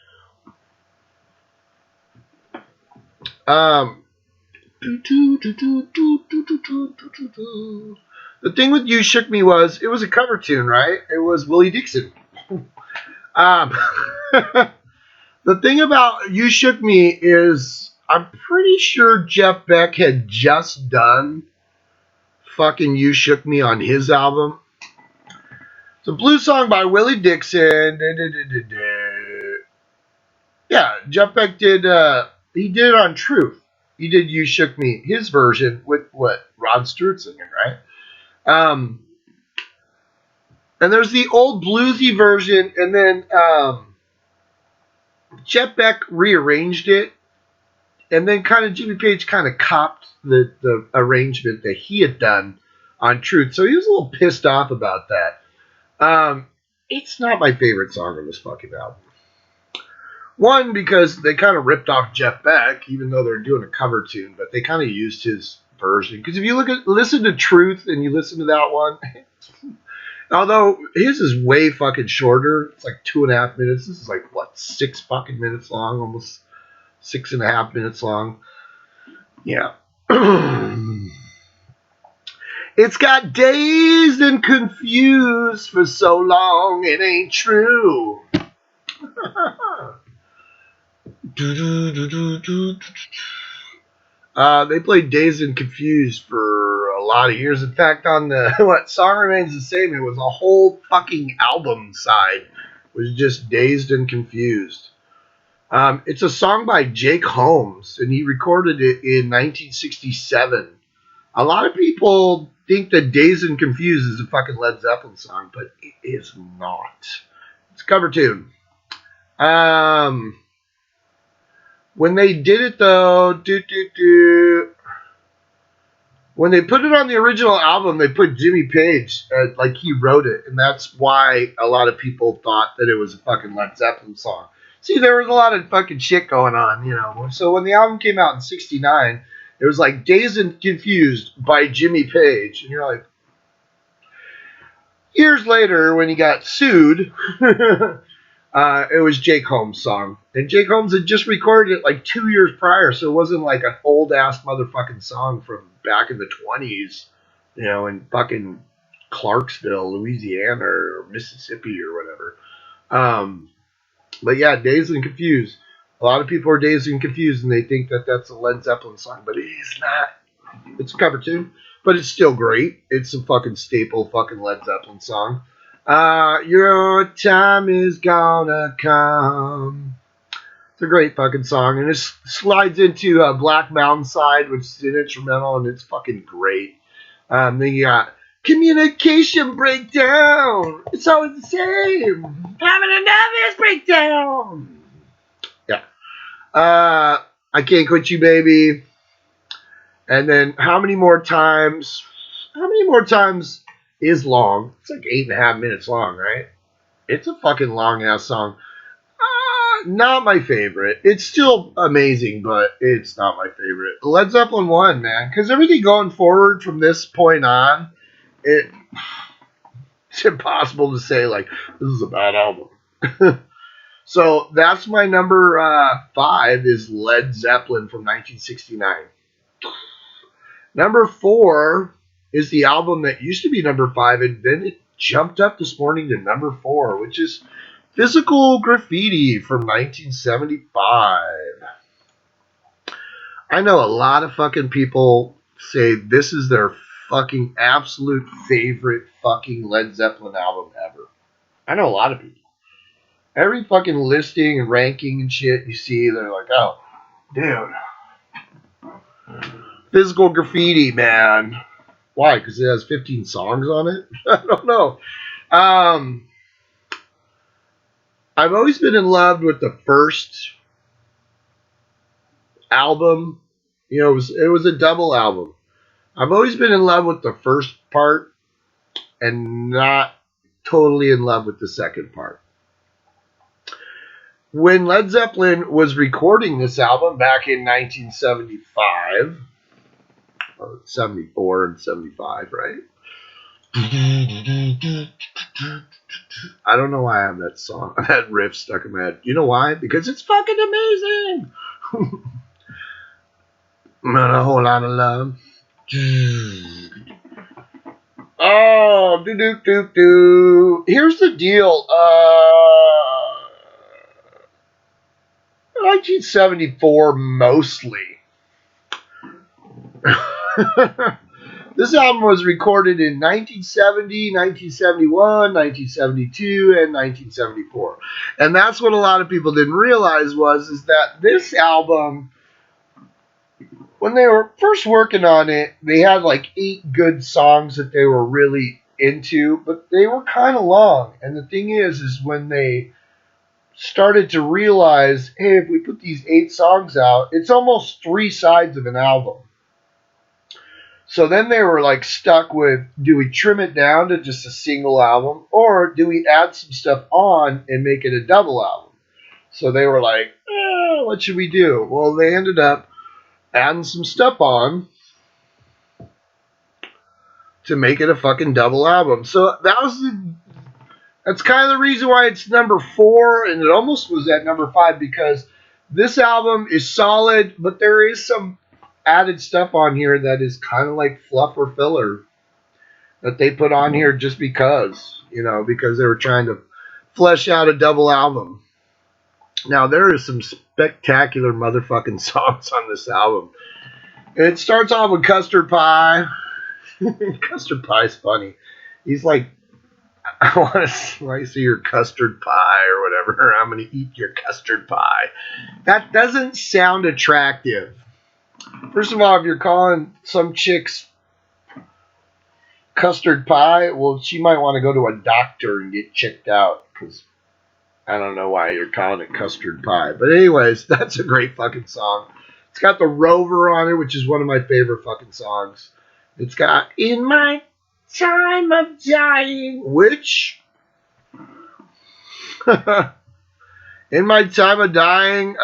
The thing with You Shook Me was, it was a cover tune, right? It was Willie Dixon. The thing about You Shook Me is, I'm pretty sure Jeff Beck had just done fucking You Shook Me on his album. It's a blues song by Willie Dixon. Yeah, Jeff Beck did, he did it on Truth. He did You Shook Me, his version, with what? Rod Stewart singing, right? And there's the old bluesy version, and then Jeff Beck rearranged it, and then kind of Jimmy Page kind of copped the arrangement that he had done on Truth. So he was a little pissed off about that. It's not my favorite song on this fucking album. One, because they kind of ripped off Jeff Beck, even though they're doing a cover tune, but they kind of used his version. Because if you listen to Truth and you listen to that one, although his is way fucking shorter, it's like 2.5 minutes. This is like, what, 6 fucking minutes long? Almost 6.5 minutes long. Yeah. It's got dazed and confused for so long, it ain't true. They played Dazed and Confused for a lot of years. In fact, on the what song remains the same, it was a whole fucking album side. It was just Dazed and Confused. It's a song by Jake Holmes, and he recorded it in 1967. A lot of people think that Dazed and Confused is a fucking Led Zeppelin song, but it is not. It's a cover tune. When they did it though, when they put it on the original album, they put Jimmy Page, like he wrote it, and that's why a lot of people thought that it was a fucking Led Zeppelin song. See, there was a lot of fucking shit going on, you know. So when the album came out in '69, it was like Dazed and Confused by Jimmy Page, and you're like, years later when he got sued. It was Jake Holmes' song. And Jake Holmes had just recorded it like 2 years prior, so it wasn't like an old-ass motherfucking song from back in the 20s, you know, in fucking Clarksville, Louisiana, or Mississippi, or whatever. But yeah, Dazed and Confused. A lot of people are dazed and confused, and they think that that's a Led Zeppelin song, but it is not. It's a cover tune, but it's still great. It's a fucking staple fucking Led Zeppelin song. Your time is gonna come. It's a great fucking song, and it slides into Black Mountain Side, which is an instrumental, and it's fucking great. Then you got Communication Breakdown. It's always the same. Having a nervous breakdown. Yeah. I Can't Quit You, Baby. And then How Many More Times? How Many More Times is long. It's like 8.5 minutes long, right? It's a fucking long ass song. Not my favorite. It's still amazing, but it's not my favorite. Led Zeppelin 1, man. Because everything going forward from this point on, it's impossible to say, like, this is a bad album. So that's my number 5 is Led Zeppelin from 1969. Number 4 is the album that used to be number 5, and then it jumped up this morning to number 4, which is Physical Graffiti from 1975. I know a lot of fucking people say this is their fucking absolute favorite fucking Led Zeppelin album ever. I know a lot of people. Every fucking listing and ranking and shit you see, they're like, oh, dude. Physical Graffiti, man. Why? Because it has 15 songs on it? I don't know. I've always been in love with the first album. You know, it was a double album. I've always been in love with the first part and not totally in love with the second part. When Led Zeppelin was recording this album back in 1975, 74 and 75, right? I don't know why I have that song, that riff stuck in my head. You know why? Because it's fucking amazing. A whole lot of love. Oh, do. Here's the deal. 1974 mostly. This album was recorded in 1970, 1971, 1972, and 1974. And that's what a lot of people didn't realize is that this album, when they were first working on it, they had like 8 good songs that they were really into, but they were kind of long. And the thing is when they started to realize, hey, if we put these 8 songs out, it's almost 3 sides of an album. So then they were like stuck with, do we trim it down to just a single album, or do we add some stuff on and make it a double album? So they were like, what should we do? Well, they ended up adding some stuff on to make it a fucking double album. So that's kind of the reason why it's number 4, and it almost was at number 5, because this album is solid, but there is some added stuff on here that is kind of like fluff or filler that they put on here just because, because they were trying to flesh out a double album. Now, there is some spectacular motherfucking songs on this album. It starts off with Custard Pie. Custard Pie's funny. He's like, I want to see your custard pie or whatever. I'm going to eat your custard pie. That doesn't sound attractive. First of all, if you're calling some chick's custard pie, well, she might want to go to a doctor and get checked out, because I don't know why you're calling it custard pie. But anyways, that's a great fucking song. It's got the Rover on it, which is one of my favorite fucking songs. It's got In My Time of Dying, which In My Time of Dying,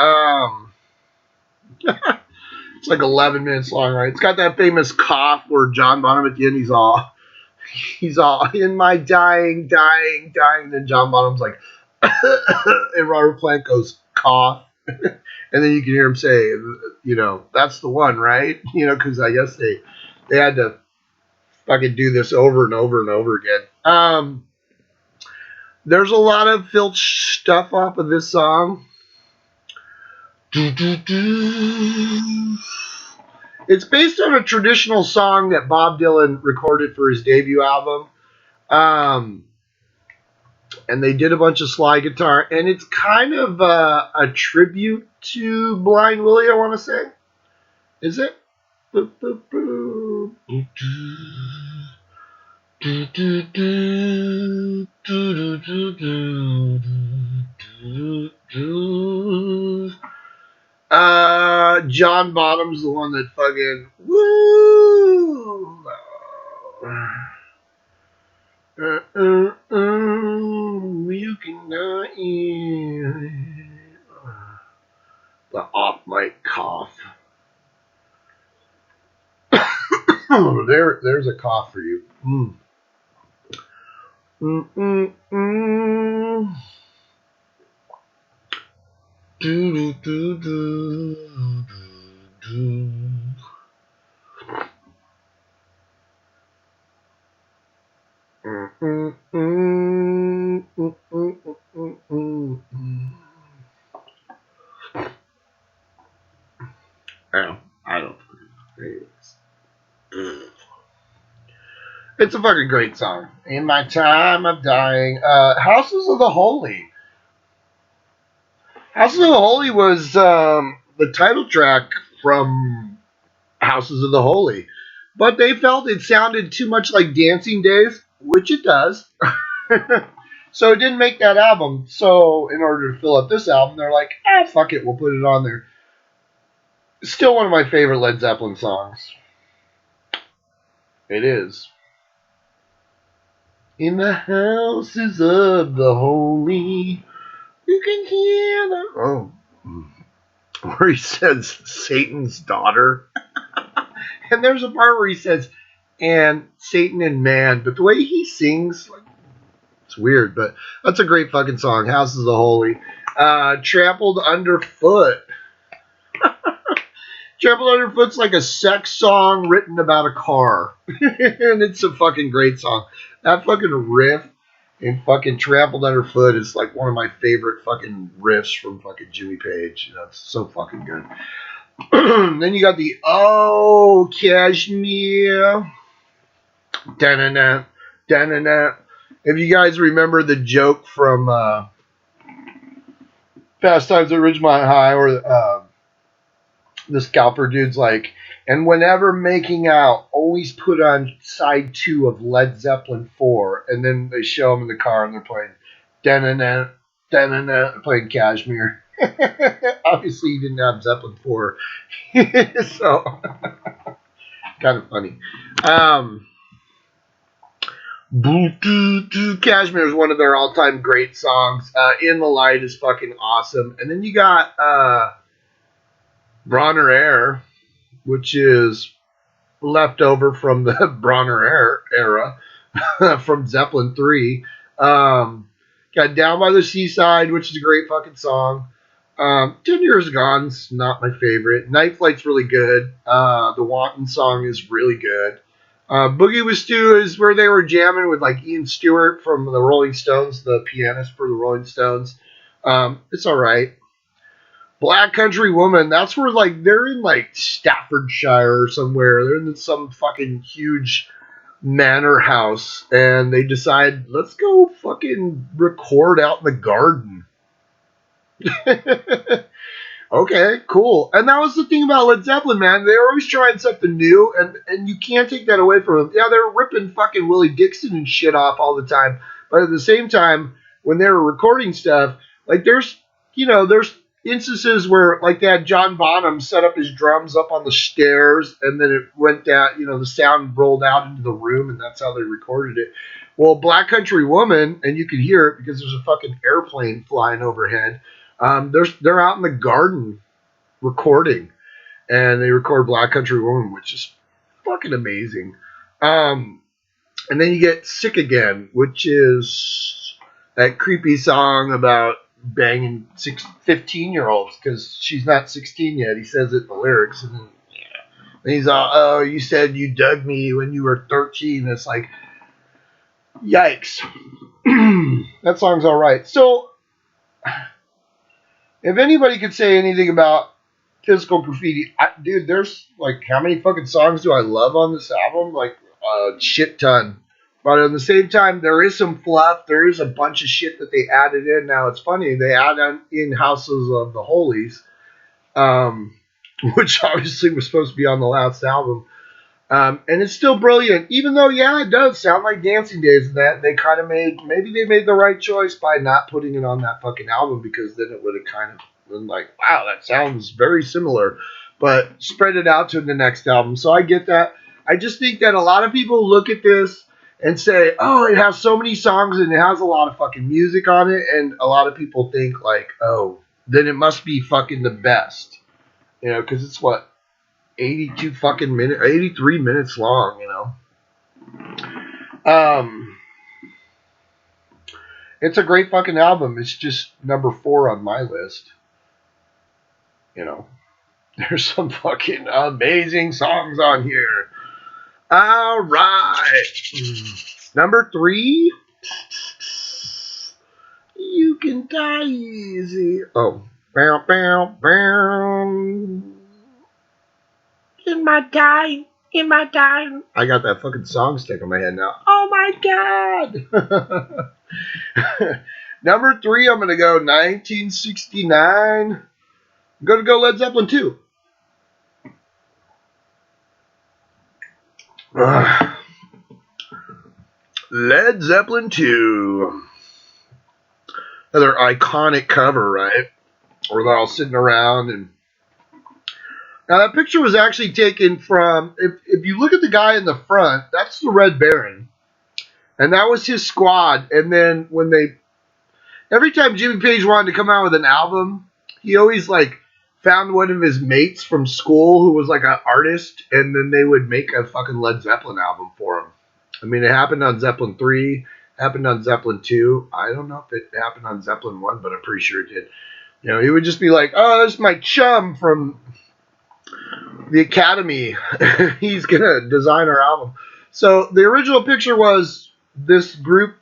it's like 11 minutes long, right? It's got that famous cough where John Bonham at the end, he's all in my dying. Then John Bonham's like, and Robert Plant goes, cough. And then you can hear him say, that's the one, right? Because I guess they had to fucking do this over and over and over again. There's a lot of filch stuff off of this song. It's based on a traditional song that Bob Dylan recorded for his debut album. And they did a bunch of slide guitar. And it's kind of a tribute to Blind Willie, I want to say. Is it? John Bonham's the one that fucking woo. You cannot hear the off mic cough. There's a cough for you. I don't. It's a fucking great song. In My Time of Dying. Houses of the Holy. Houses of the Holy was the title track from Houses of the Holy. But they felt it sounded too much like Dancing Days, which it does. So it didn't make that album. So in order to fill up this album, they're like, fuck it, we'll put it on there. Still one of my favorite Led Zeppelin songs. It is. In the houses of the holy, you can hear the... Oh. Where he says Satan's daughter. And there's a part where he says, and Satan and man. But the way he sings, it's weird, but that's a great fucking song. Houses of the Holy. Trampled Underfoot. Trampled Underfoot's like a sex song written about a car. And it's a fucking great song. That fucking riff in fucking Trampled Underfoot is like one of my favorite fucking riffs from fucking Jimmy Page. It's so fucking good. Then you got the Kashmir. Da-na-na, da-na-na. If you guys remember the joke from Fast Times at Ridgemont High, or the scalper dude's like, and whenever making out, always put on side 2 of Led Zeppelin 4, and then they show them in the car and they're playing da-na-na, da-na-na, playing Kashmir. Obviously, you didn't have Zeppelin 4, so Kind of funny. Cashmere is one of their all-time great songs. In the Light is fucking awesome. And then you got Bronner Air, which is left over from the Bronner Air era from Zeppelin 3. Got Down by the Seaside, which is a great fucking song. 10 Years Gone's not my favorite. Night Flight's really good. The Wanton song is really good. Boogie with Stu is where they were jamming with like Ian Stewart from the Rolling Stones, the pianist for the Rolling Stones. It's all right. Black Country Woman, that's where like they're in like Staffordshire or somewhere. They're in some fucking huge manor house and they decide, let's go fucking record out in the garden. Okay, cool. And that was the thing about Led Zeppelin, man. They're always trying something new, and you can't take that away from them. Yeah, they're ripping fucking Willie Dixon and shit off all the time. But at the same time, when they were recording stuff, like there's instances where like they had John Bonham set up his drums up on the stairs, and then it went down, the sound rolled out into the room, and that's how they recorded it. Well, Black Country Woman, and you can hear it because there's a fucking airplane flying overhead. They're out in the garden recording, and they record Black Country Woman, which is fucking amazing. And then you get Sick Again, which is that creepy song about banging 15-year-olds because she's not 16 yet. He says it in the lyrics, and then and he's all, "Oh, you said you dug me when you were 13." It's like, yikes. That song's all right. So, if anybody could say anything about Physical Graffiti, dude, there's like, how many fucking songs do I love on this album? Like, a shit ton. But at the same time, there is some fluff. There is a bunch of shit that they added in. Now, it's funny. They add in Houses of the Holies, which obviously was supposed to be on the last album. And it's still brilliant. Even though, yeah, it does sound like Dancing Days and that. They kind of maybe they made the right choice by not putting it on that fucking album, because then it would have kind of been like, wow, that sounds very similar. But spread it out to the next album. So I get that. I just think that a lot of people look at this and say, oh, it has so many songs and it has a lot of fucking music on it. And a lot of people think like, oh, then it must be fucking the best. Because it's what? 82 fucking minutes, 83 minutes long, It's a great fucking album. It's just number 4 on my list. There's some fucking amazing songs on here. All right. Number 3. You Can Die Easy. Oh. Bow, bow, bow. In my time. I got that fucking song stuck in my head now. Oh my god! Number 3, I'm gonna go 1969. I'm gonna go Led Zeppelin 2. Led Zeppelin 2. Another iconic cover, right? Where they're all sitting around and. Now, that picture was actually taken from, if you look at the guy in the front, that's the Red Baron. And that was his squad. And then every time Jimmy Page wanted to come out with an album, he always found one of his mates from school who was like an artist, and then they would make a fucking Led Zeppelin album for him. I mean, it happened on Zeppelin 3, happened on Zeppelin 2. I don't know if it happened on Zeppelin 1, but I'm pretty sure it did. He would just be like, oh, this is my chum from the Academy. He's gonna design our album. So the original picture was this group,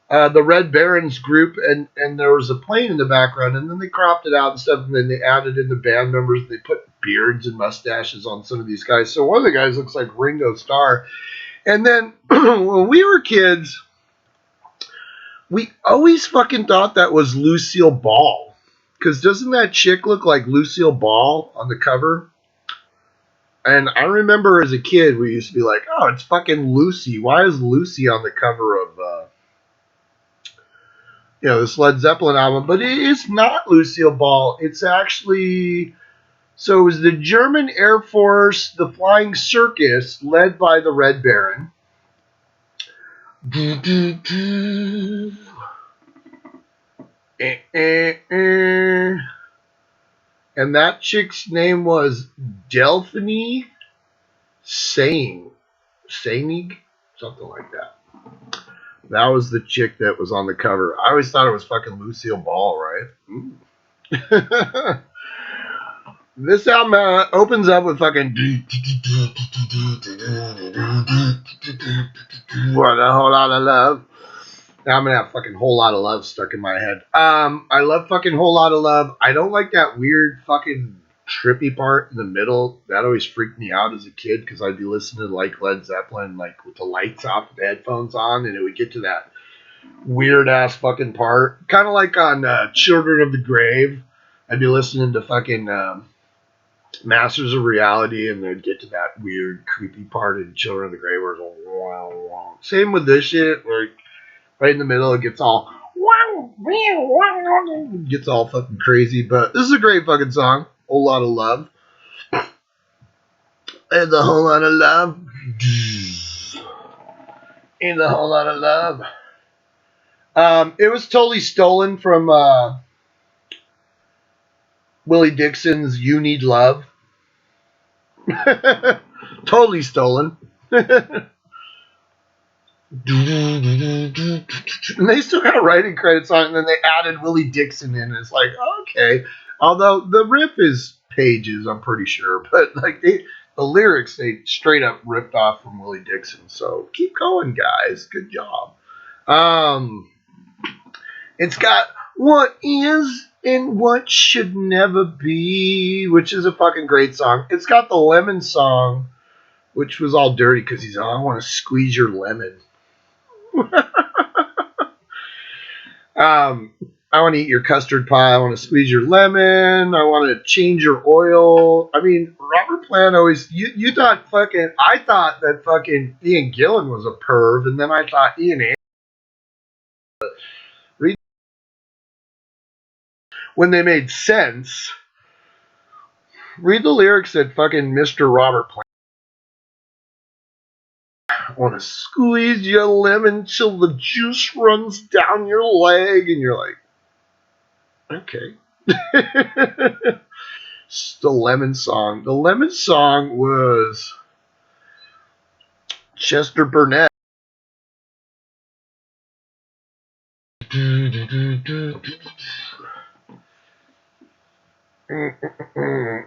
the Red Barons group, and there was a plane in the background, and then they cropped it out and stuff, and then they added in the band members. They put beards and mustaches on some of these guys. So one of the guys looks like Ringo Starr. And then when we were kids, we always fucking thought that was Lucille Ball, because doesn't that chick look like Lucille Ball on the cover? And I remember as a kid, we used to be like, oh, it's fucking Lucy. Why is Lucy on the cover of, this Led Zeppelin album? But it is not Lucille Ball. It's actually So it was the German Air Force, the Flying Circus, led by the Red Baron. And that chick's name was Delphine Sainig, something like that. That was the chick that was on the cover. I always thought it was fucking Lucille Ball, right? This album opens up with fucking what a whole lot of love. Now I'm gonna have fucking whole lot of love stuck in my head. I love fucking whole lot of love. I don't like that weird fucking trippy part in the middle. That always freaked me out as a kid because I'd be listening to like Led Zeppelin, like with the lights off, the headphones on, and it would get to that weird ass fucking part. Kind of like on Children of the Grave. I'd be listening to fucking Masters of Reality, and they'd get to that weird, creepy part in Children of the Grave where it's all wow, wow. Same with this shit, where right in the middle it gets all gets all fucking crazy. But this is a great fucking song. Whole lot of love. And a whole lot of love. And a whole lot of love. It was totally stolen from Willie Dixon's You Need Love. Totally stolen. And they still got writing credits on it, and then they added Willie Dixon in, and it's like, okay. Although the riff is Page's, I'm pretty sure, but like the lyrics, they straight up ripped off from Willie Dixon. So keep going, guys. Good job. It's got What Is and What Should Never Be, which is a fucking great song. It's got the Lemon song, which was all dirty because he's, I want to squeeze your lemon. I want to eat your custard pie. I want to squeeze your lemon. I want to change your oil. I mean, Robert Plant always, you thought fucking, I thought that fucking Ian Gillan was a perv, and then I thought Ian Anderson. When they made sense, read the lyrics that fucking Mr. Robert Plant. I want to squeeze your lemon till the juice runs down your leg, and you're like, okay. The Lemon song. The Lemon song was Chester Burnett.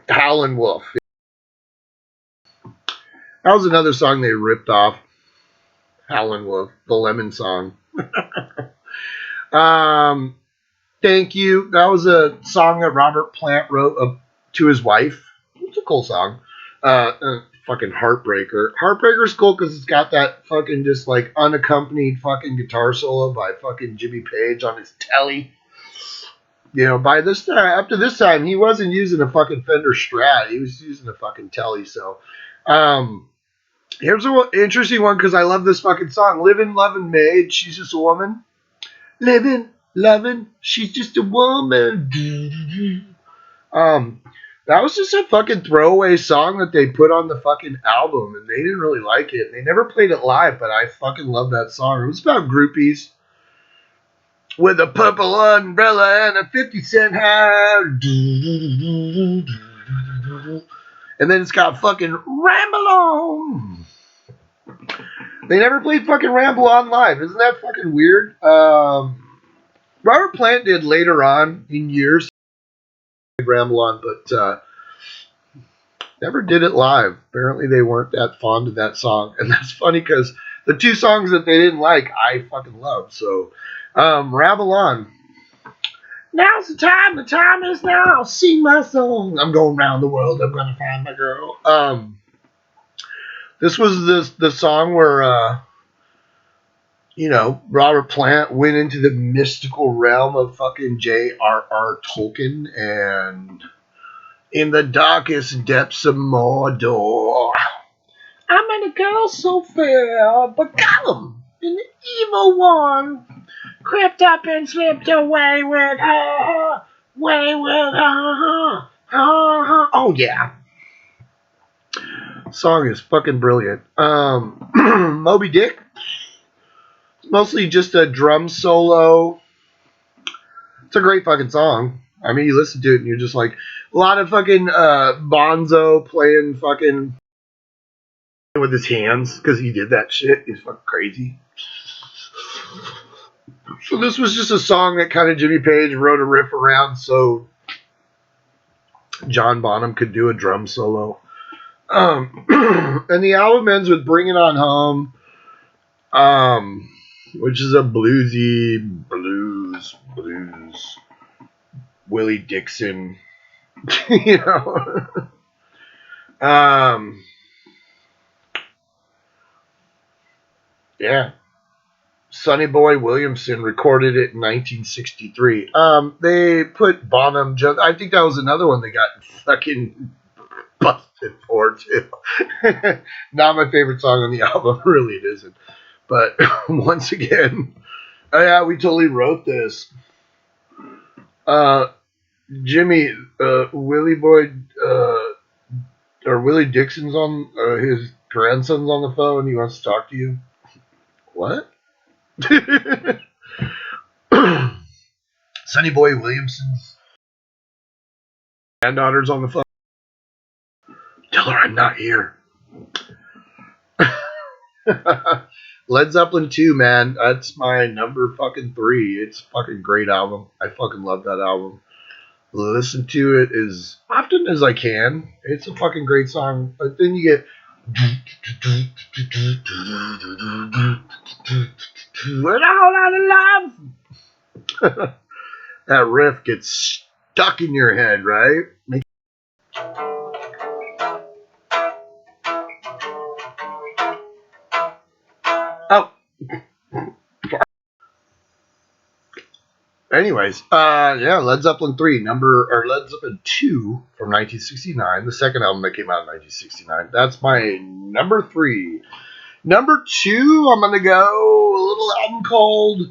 Howlin' Wolf. That was another song they ripped off. Howlin' Wolf, the Lemon song. Thank You. That was a song that Robert Plant wrote to his wife. It's a cool song. Fucking Heartbreaker. Heartbreaker's cool because it's got that fucking just like unaccompanied fucking guitar solo by fucking Jimmy Page on his telly. You know, by this time, up to this time, he wasn't using a fucking Fender Strat. He was using a fucking telly. So, here's an interesting one because I love this fucking song. Living, Loving, Maid. She's just a woman. Living, loving, she's just a woman. That was just a fucking throwaway song that they put on the fucking album, and they didn't really like it. They never played it live, but I fucking love that song. It was about groupies with a purple umbrella and a 50-cent hat. And then it's got fucking Ramble On. They never played fucking Ramble On live. Isn't that fucking weird? Robert Plant did later on in years Ramble On, but never did it live. Apparently they weren't that fond of that song. And that's funny because the two songs that they didn't like, I fucking love. So, Ramble On. Now's the time is now. I'll sing my song. I'm going around the world. I'm going to find my girl. This was the song where, you know, Robert Plant went into the mystical realm of fucking J.R.R. Tolkien and in the darkest depths of Mordor, I met a girl so fair, but Gollum, an evil one, crept up and slipped away with her, Oh yeah. Song is fucking brilliant. Moby Dick. It's mostly just a drum solo. It's a great fucking song. I mean, you listen to it and you're just like, a lot of fucking Bonzo playing fucking with his hands because he did that shit. He's fucking crazy. So this was just a song that kind of Jimmy Page wrote a riff around so John Bonham could do a drum solo. And the album ends with Bring It On Home, which is a bluesy blues Willie Dixon, you know. Yeah. Sonny Boy Williamson recorded it in 1963. They put Bonham. I think that was another one they got fucking busted for too. Not my favorite song on the album. Really, it isn't. But once again, oh yeah, we totally wrote this. Jimmy, Willie Boyd, or Willie Dixon's on, his grandson's on the phone. He wants to talk to you. What? Sonny Boy Williamson's granddaughter's on the phone. Tell her I'm not here. Led Zeppelin 2, man. That's my number fucking 3. It's a fucking great album. I fucking love that album. Listen to it as often as I can. It's a fucking great song. But then you get with a whole lot of love. That riff gets stuck in your head, right? Oh. Anyways, yeah, Led Zeppelin 3, Led Zeppelin 2 from 1969, the second album that came out in 1969. That's my number 3. Number 2, I'm gonna go a little album called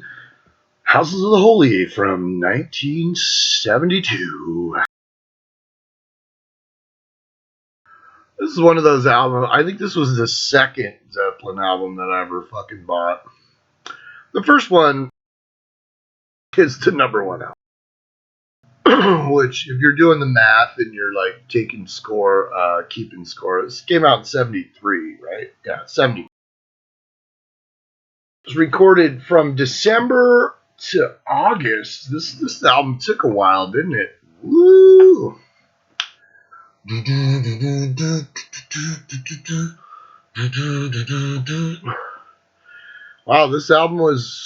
Houses of the Holy from 1972. This is one of those albums. I think this was the second Zeppelin album that I ever fucking bought. The first one is the number 1 album. Which, if you're doing the math and you're like taking score, keeping score, this came out in 73, right? Yeah, 70. It was recorded from December to August. This album took a while, didn't it? Woo! Wow, this album was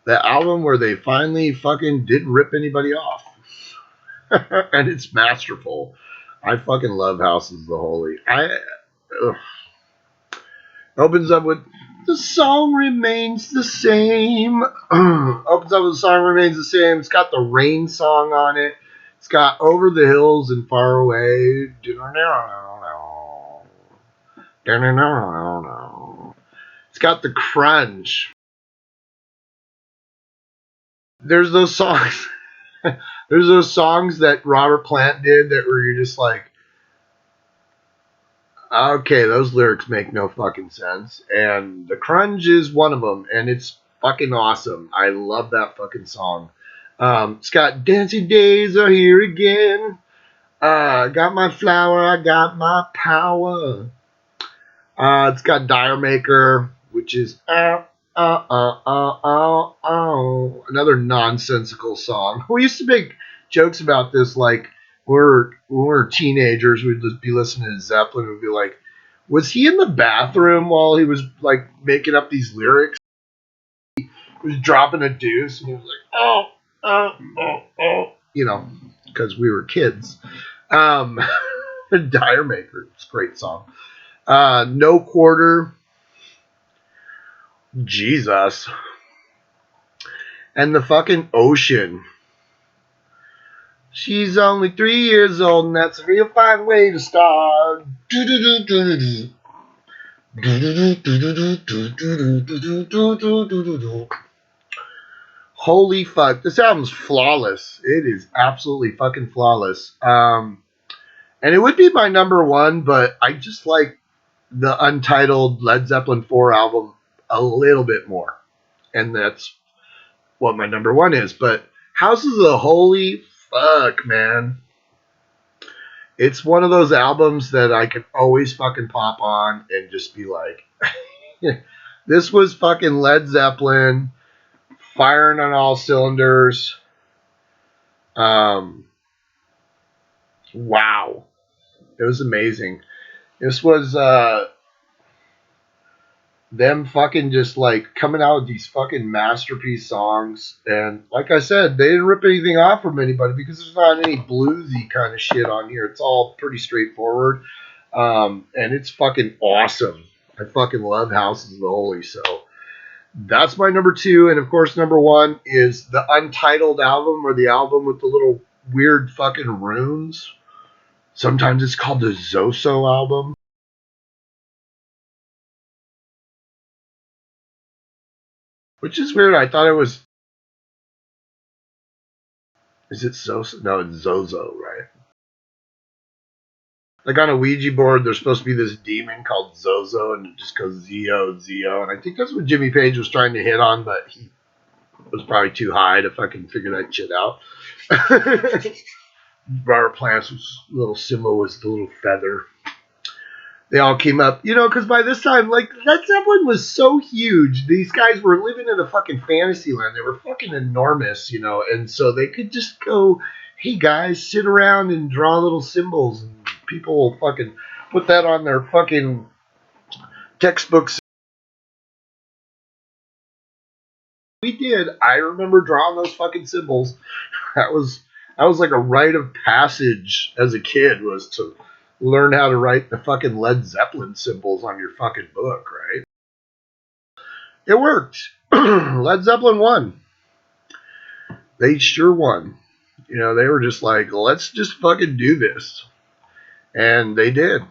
the album where they finally fucking didn't rip anybody off. And it's masterful. I fucking love Houses of the Holy. Opens up with the song remains the same. Opens up with the song remains the same. It's got the rain song on it. It's got Over the Hills and Far Away. It's got the crunch. There's those songs. There's those songs that Robert Plant did that where you're just like, okay, those lyrics make no fucking sense. And The Crunch is one of them, and it's fucking awesome. I love that fucking song. It's got Dancing Days Are Here Again. Got my flower, I got my power. It's got Dire Maker, which is another nonsensical song. We used to make jokes about this, like when we were teenagers, we'd just be listening to Zeppelin and we'd be like, was he in the bathroom while he was like making up these lyrics? He was dropping a deuce and he was like, you know, because we were kids. Dire Maker, it's a great song. No Quarter, Jesus, and the fucking Ocean. She's only 3 years old, and that's a real fine way to start. Holy fuck, this album's flawless. It is absolutely fucking flawless. And it would be my number one, but I just like the Untitled Led Zeppelin 4 album a little bit more. And that's what my number one is. But House of the Holy fuck, man. It's one of those albums that I can always fucking pop on and just be like, this was fucking Led Zeppelin firing on all cylinders. Wow. It was amazing. This was them fucking just like coming out with these fucking masterpiece songs. And like I said, they didn't rip anything off from anybody because there's not any bluesy kind of shit on here. It's all pretty straightforward. And it's fucking awesome. I fucking love Houses of the Holy. So that's my number two. And of course, number one is the Untitled album, or the album with the little weird fucking runes. Sometimes it's called the Zoso album. Which is weird. I thought it was. Is it Zoso? No, it's Zozo, right? Like on a Ouija board, there's supposed to be this demon called Zozo, and it just goes Zio, Zio. And I think that's what Jimmy Page was trying to hit on, but he was probably too high to fucking figure that shit out. Robert Plant's little symbol was the little feather. They all came up, because by this time, like, Led Zeppelin was so huge. These guys were living in a fucking fantasy land. They were fucking enormous, and so they could just go, hey guys, sit around and draw little symbols, and people will fucking put that on their fucking textbooks. We did. I remember drawing those fucking symbols. That was like a rite of passage as a kid, was to learn how to write the fucking Led Zeppelin symbols on your fucking book, right? It worked. Led Zeppelin won. They sure won. They were just like, let's just fucking do this. And they did.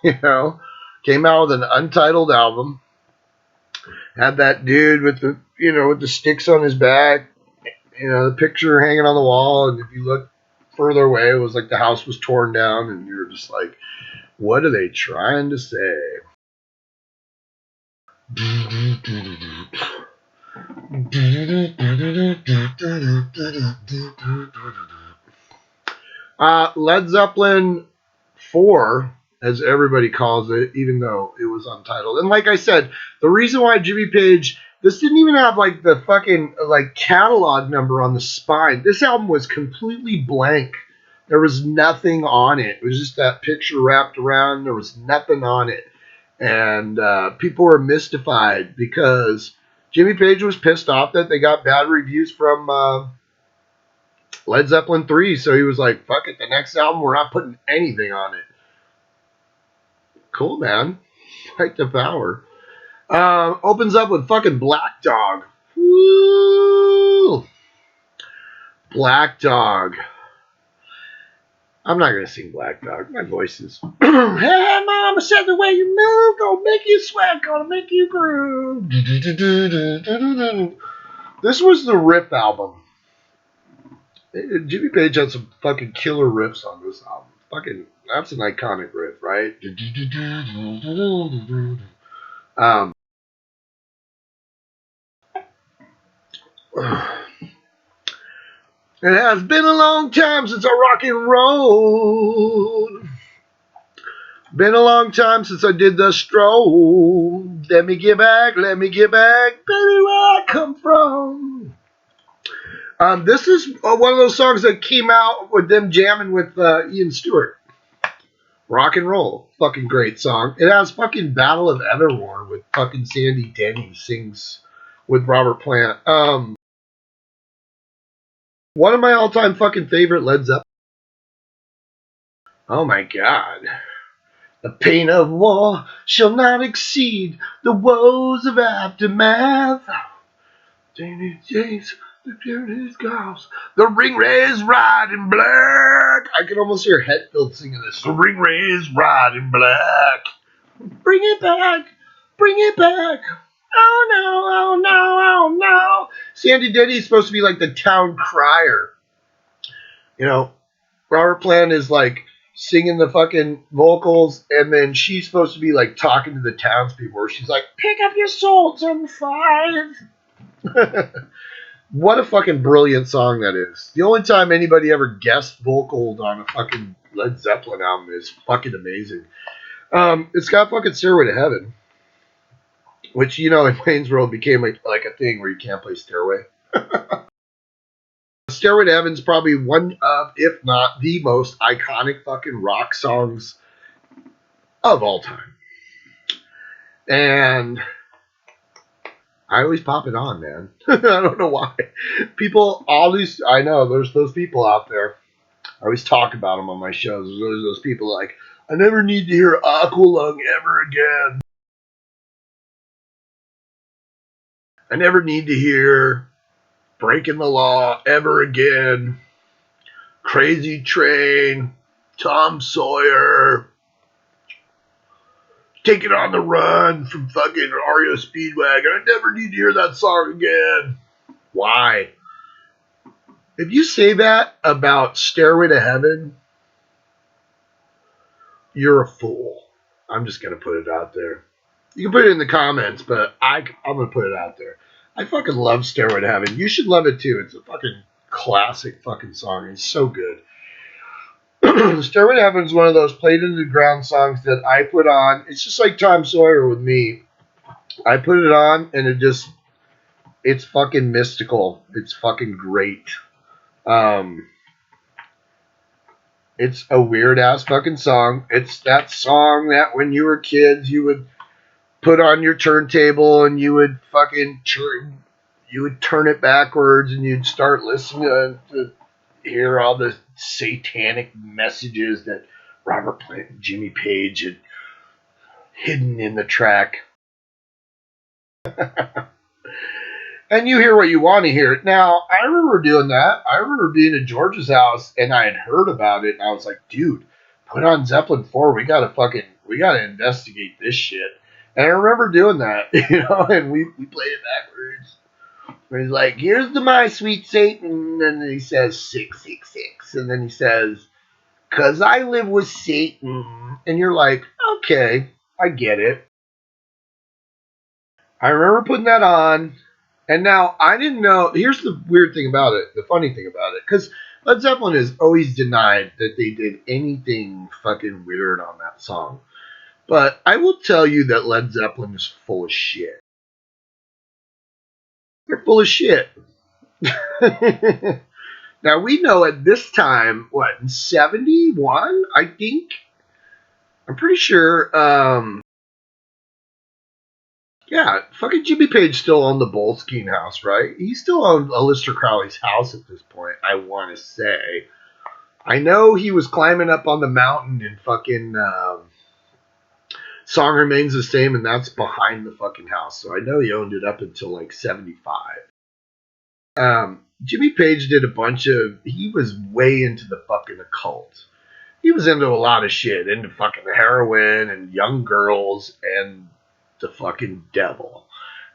Came out with an Untitled album. Had that dude with the, with the sticks on his back. The picture hanging on the wall. And if you look further away, it was like the house was torn down, and you were just like, what are they trying to say? Led Zeppelin 4, as everybody calls it, even though it was untitled. And like I said, the reason why Jimmy Page, this didn't even have like the fucking like catalog number on the spine. This album was completely blank. There was nothing on it. It was just that picture wrapped around. There was nothing on it. And people were mystified because Jimmy Page was pissed off that they got bad reviews from Led Zeppelin 3. So he was like, fuck it, the next album, we're not putting anything on it. Cool, man. Fight the power. Opens up with fucking Black Dog. Woo! Black Dog. I'm not going to sing Black Dog. My voice is... Hey, mama said the way you move, gonna make you sweat, gonna make you groove. This was the riff album. Jimmy Page had some fucking killer riffs on this album. Fucking, that's an iconic riff, right? It has been a long time since I rock and roll. Been a long time since I did the stroll. Let me get back, baby, where I come from. This is one of those songs that came out with them jamming with Ian Stewart. Rock and roll. Fucking great song. It has fucking Battle of Evermore with fucking Sandy Denny sings with Robert Plant. One of my all-time fucking favorite Led Zeppelin. Oh my god. The pain of war shall not exceed the woes of aftermath. Danny James, the purity's ghost. The ring rays ride in black. I can almost hear Hetfield singing this. The ring rays ride in black. Bring it back. Bring it back. Oh no, oh no, oh no. Sandy Denny's supposed to be like the town crier. You know, Robert Plant is like singing the fucking vocals, and then she's supposed to be like talking to the townspeople, where she's like, "Pick up your swords and five." What a fucking brilliant song that is. The only time anybody ever guest vocaled on a fucking Led Zeppelin album is fucking amazing. It's got fucking Stairway to Heaven, which, you know, in Wayne's World became like a thing where you can't play Stairway. Stairway to Heaven is probably one of, if not the most iconic fucking rock songs of all time. And I always pop it on, man. I don't know why. People always, I know there's those people out there. I always talk about them on my shows. There's always those people like, I never need to hear Aqualung ever again. I never need to hear Breaking the Law ever again. Crazy Train, Tom Sawyer, Take It on the Run from fucking REO Speedwagon. I never need to hear that song again. Why? If you say that about Stairway to Heaven, you're a fool. I'm just going to put it out there. You can put it in the comments, but I'm going to put it out there. I fucking love Stairway to Heaven. You should love it too. It's a fucking classic fucking song. It's so good. Stairway to Heaven is one of those played into the ground songs that I put on. It's just like Tom Sawyer with me. I put it on and it's fucking mystical. It's fucking great. It's a weird ass fucking song. It's that song that when you were kids you would put on your turntable and you would fucking turn it backwards and you'd start listening to hear all the satanic messages that Robert Plant and Jimmy Page had hidden in the track. And you hear what you want to hear. Now, I remember doing that. I remember being at George's house and I had heard about it and I was like, dude, put on Zeppelin 4. We gotta investigate this shit. And I remember doing that, you know, and we played it backwards. Where he's like, here's the My Sweet Satan, and then he says 666, and then he says, 'cause I live with Satan. And you're like, okay, I get it. I remember putting that on. And now, I didn't know, here's the weird thing about it, the funny thing about it, because Led Zeppelin has always denied that they did anything fucking weird on that song. But I will tell you that Led Zeppelin is full of shit. They're full of shit. Now, we know at this time, what, in 71, I think? I'm pretty sure, yeah, fucking Jimmy Page still owned the Boleskine house, right? He still owned Aleister Crowley's house at this point, I want to say. I know he was climbing up on the mountain in fucking Song Remains the Same, and that's behind the fucking house. So I know he owned it up until like 75. Jimmy Page did a bunch of, he was way into the fucking occult. He was into a lot of shit, into fucking heroin and young girls and the fucking devil.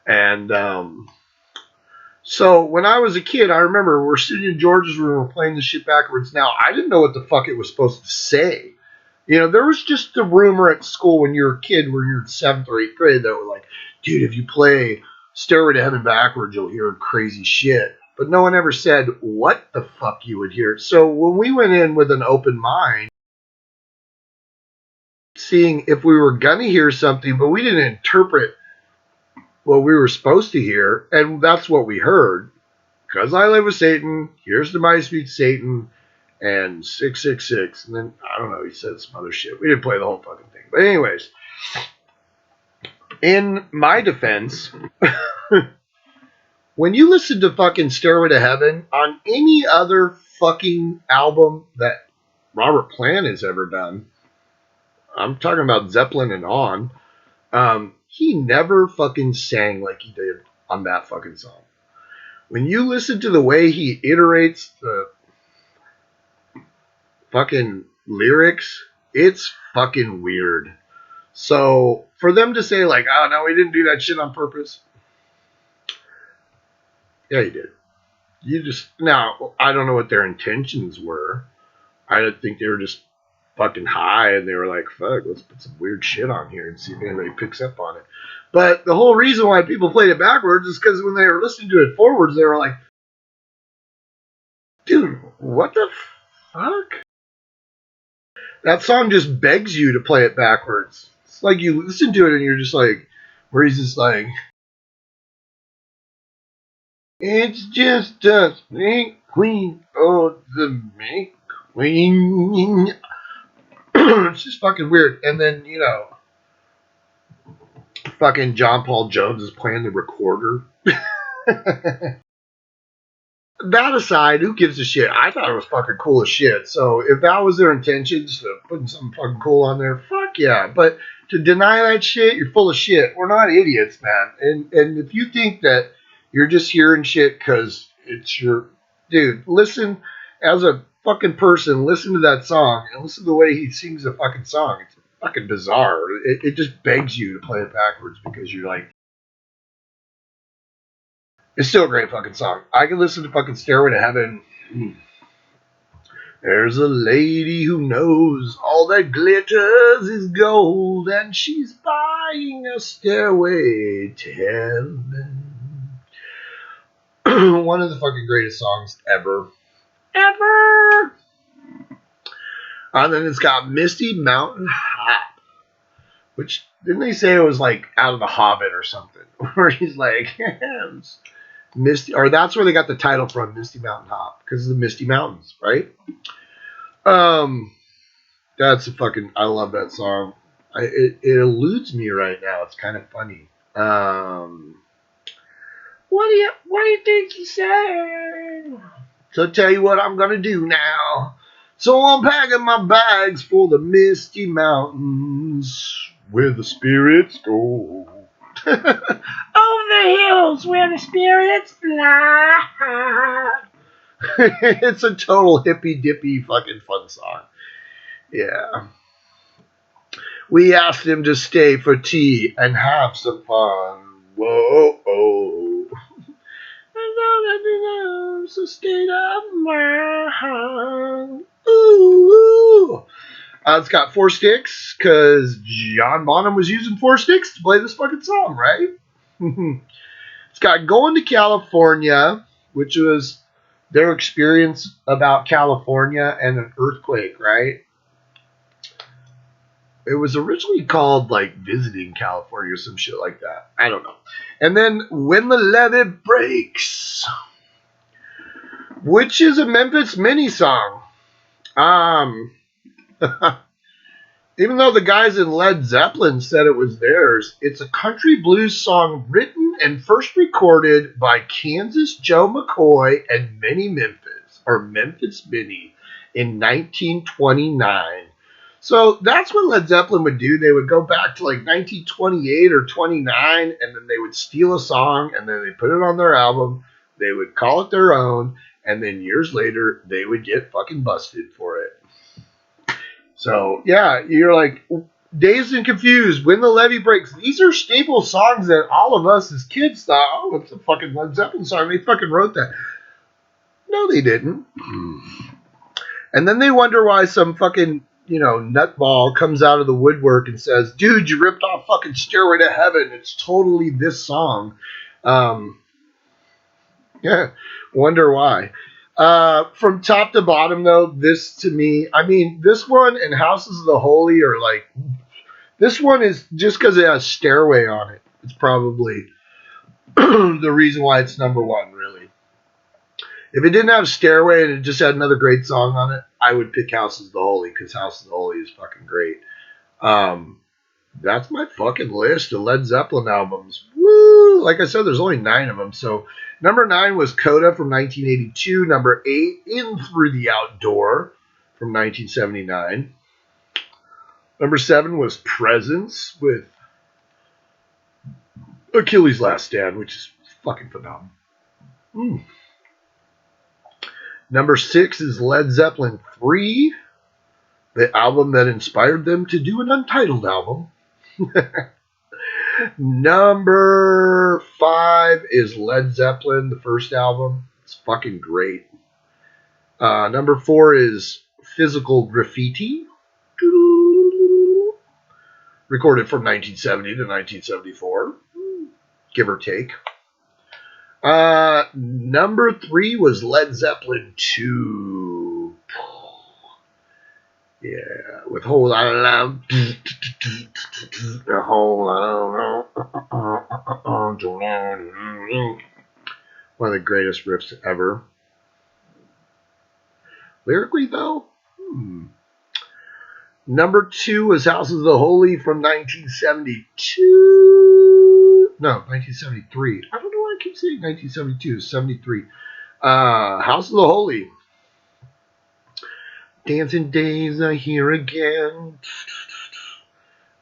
And so when I was a kid, I remember we're sitting in George's room, we're playing this shit backwards. Now, I didn't know what the fuck it was supposed to say. You know, there was just the rumor at school when you were a kid, when you're in 7th or 8th grade, that were like, dude, if you play Stairway to Heaven backwards, you'll hear crazy shit. But no one ever said what the fuck you would hear. So when we went in with an open mind, seeing if we were going to hear something, but we didn't interpret what we were supposed to hear, and that's what we heard. 'Cause I live with Satan, here's the My Sweet Satan, and 666. And then, I don't know, he said some other shit. We didn't play the whole fucking thing. But anyways, in my defense, when you listen to fucking Stairway to Heaven on any other fucking album that Robert Plant has ever done, I'm talking about Zeppelin and on, he never fucking sang like he did on that fucking song. When you listen to the way he iterates the fucking lyrics, it's fucking weird. So for them to say like, oh no, we didn't do that shit on purpose, Yeah, you did. You just now. I don't know what their intentions were. I don't think they were just fucking high and they were like, "Fuck, let's put some weird shit on here and see if anybody picks up on it." But the whole reason why people played it backwards is because when they were listening to it forwards, they were like, "Dude, what the fuck?" That song just begs you to play it backwards. It's like you listen to it and you're just like, where he's just like, "It's just us, me queen, oh the me queen." It's just fucking weird. And then fucking John Paul Jones is playing the recorder. That aside, who gives a shit? I thought it was fucking cool as shit. So if that was their intentions, putting something fucking cool on there, fuck yeah. But to deny that shit, you're full of shit. We're not idiots, man. And if you think that you're just hearing shit because it's your dude, listen as a fucking person. Listen to that song and listen to the way he sings the fucking song. It's fucking bizarre. It just begs you to play it backwards because you're like. It's still a great fucking song. I can listen to fucking Stairway to Heaven. There's a lady who knows all that glitters is gold, and she's buying a stairway to heaven. One of the fucking greatest songs ever. Ever! And then it's got Misty Mountain Hop, which, didn't they say it was like out of The Hobbit or something? Where he's like, Misty, or that's where they got the title from, Misty Mountain Hop, because of the Misty Mountains, right? That's a fucking, I love that song. It eludes me right now. It's kind of funny. What do you think you said? So tell you what I'm gonna do now. So I'm packing my bags for the Misty Mountains, where the spirits go. Over the hills where the spirits fly. It's a total hippy dippy fucking fun song. Yeah. We asked him to stay for tea and have some fun. Whoa, oh. It's a state of mind. Ooh. It's got 4 sticks because John Bonham was using 4 sticks to play this fucking song, right? It's got Going to California, which was their experience about California and an earthquake, right? It was originally called like Visiting California or some shit like that. I don't know. And then When the Levee Breaks, which is a Memphis Mini song. Even though the guys in Led Zeppelin said it was theirs, it's a country blues song written and first recorded by Kansas Joe McCoy and Memphis Mini in 1929. So that's what Led Zeppelin would do. They would go back to like 1928 or 29, and then they would steal a song, and then they put it on their album. They would call it their own, and then years later, they would get fucking busted for it. So, yeah, you're like, Dazed and Confused, When the Levee Breaks. These are staple songs that all of us as kids thought, oh, it's a fucking Led Zeppelin song. They fucking wrote that. No, they didn't. And then they wonder why some fucking, nutball comes out of the woodwork and says, dude, you ripped off fucking Stairway to Heaven. It's totally this song. Yeah, wonder why. From top to bottom, though, this to me, I mean, this one and Houses of the Holy are like, this one is just because it has Stairway on it. It's probably the reason why it's number one, really. If it didn't have Stairway and it just had another great song on it, I would pick Houses of the Holy because Houses of the Holy is fucking great. That's my fucking list of Led Zeppelin albums. Woo! Like I said, there's only 9 of them. So number 9 was Coda from 1982. Number 8, In Through the Outdoor from 1979. Number 7 was Presence with Achilles' Last Stand, which is fucking phenomenal. Number 6 is Led Zeppelin 3, the album that inspired them to do an Untitled album. Number 5 is Led Zeppelin, the first album. It's fucking great. Number 4 is Physical Graffiti. Recorded from 1970 to 1974, give or take. Number 3 was Led Zeppelin 2. Yeah, with Whole Lot of Love. A whole lot of love. One of the greatest riffs ever. Lyrically, though, Number 2 was House of the Holy from 1972. No, 1973. I don't know why I keep saying 1972. 73. House of the Holy. Dancing Days Are Here Again.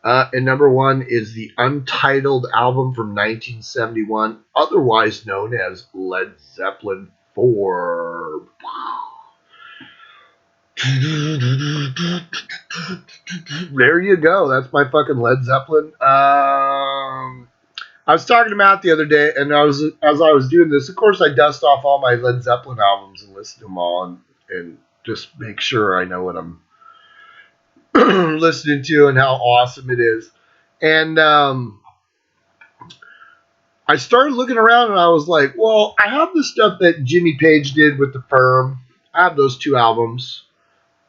And number 1 is the Untitled album from 1971, otherwise known as Led Zeppelin Four. There you go. That's my fucking Led Zeppelin. I was talking to Matt the other day, and as I was doing this, of course, I dust off all my Led Zeppelin albums and listen to them all, and just make sure I know what I'm listening to and how awesome it is. And I started looking around, and I was like, well, I have the stuff that Jimmy Page did with The Firm. I have those 2 albums.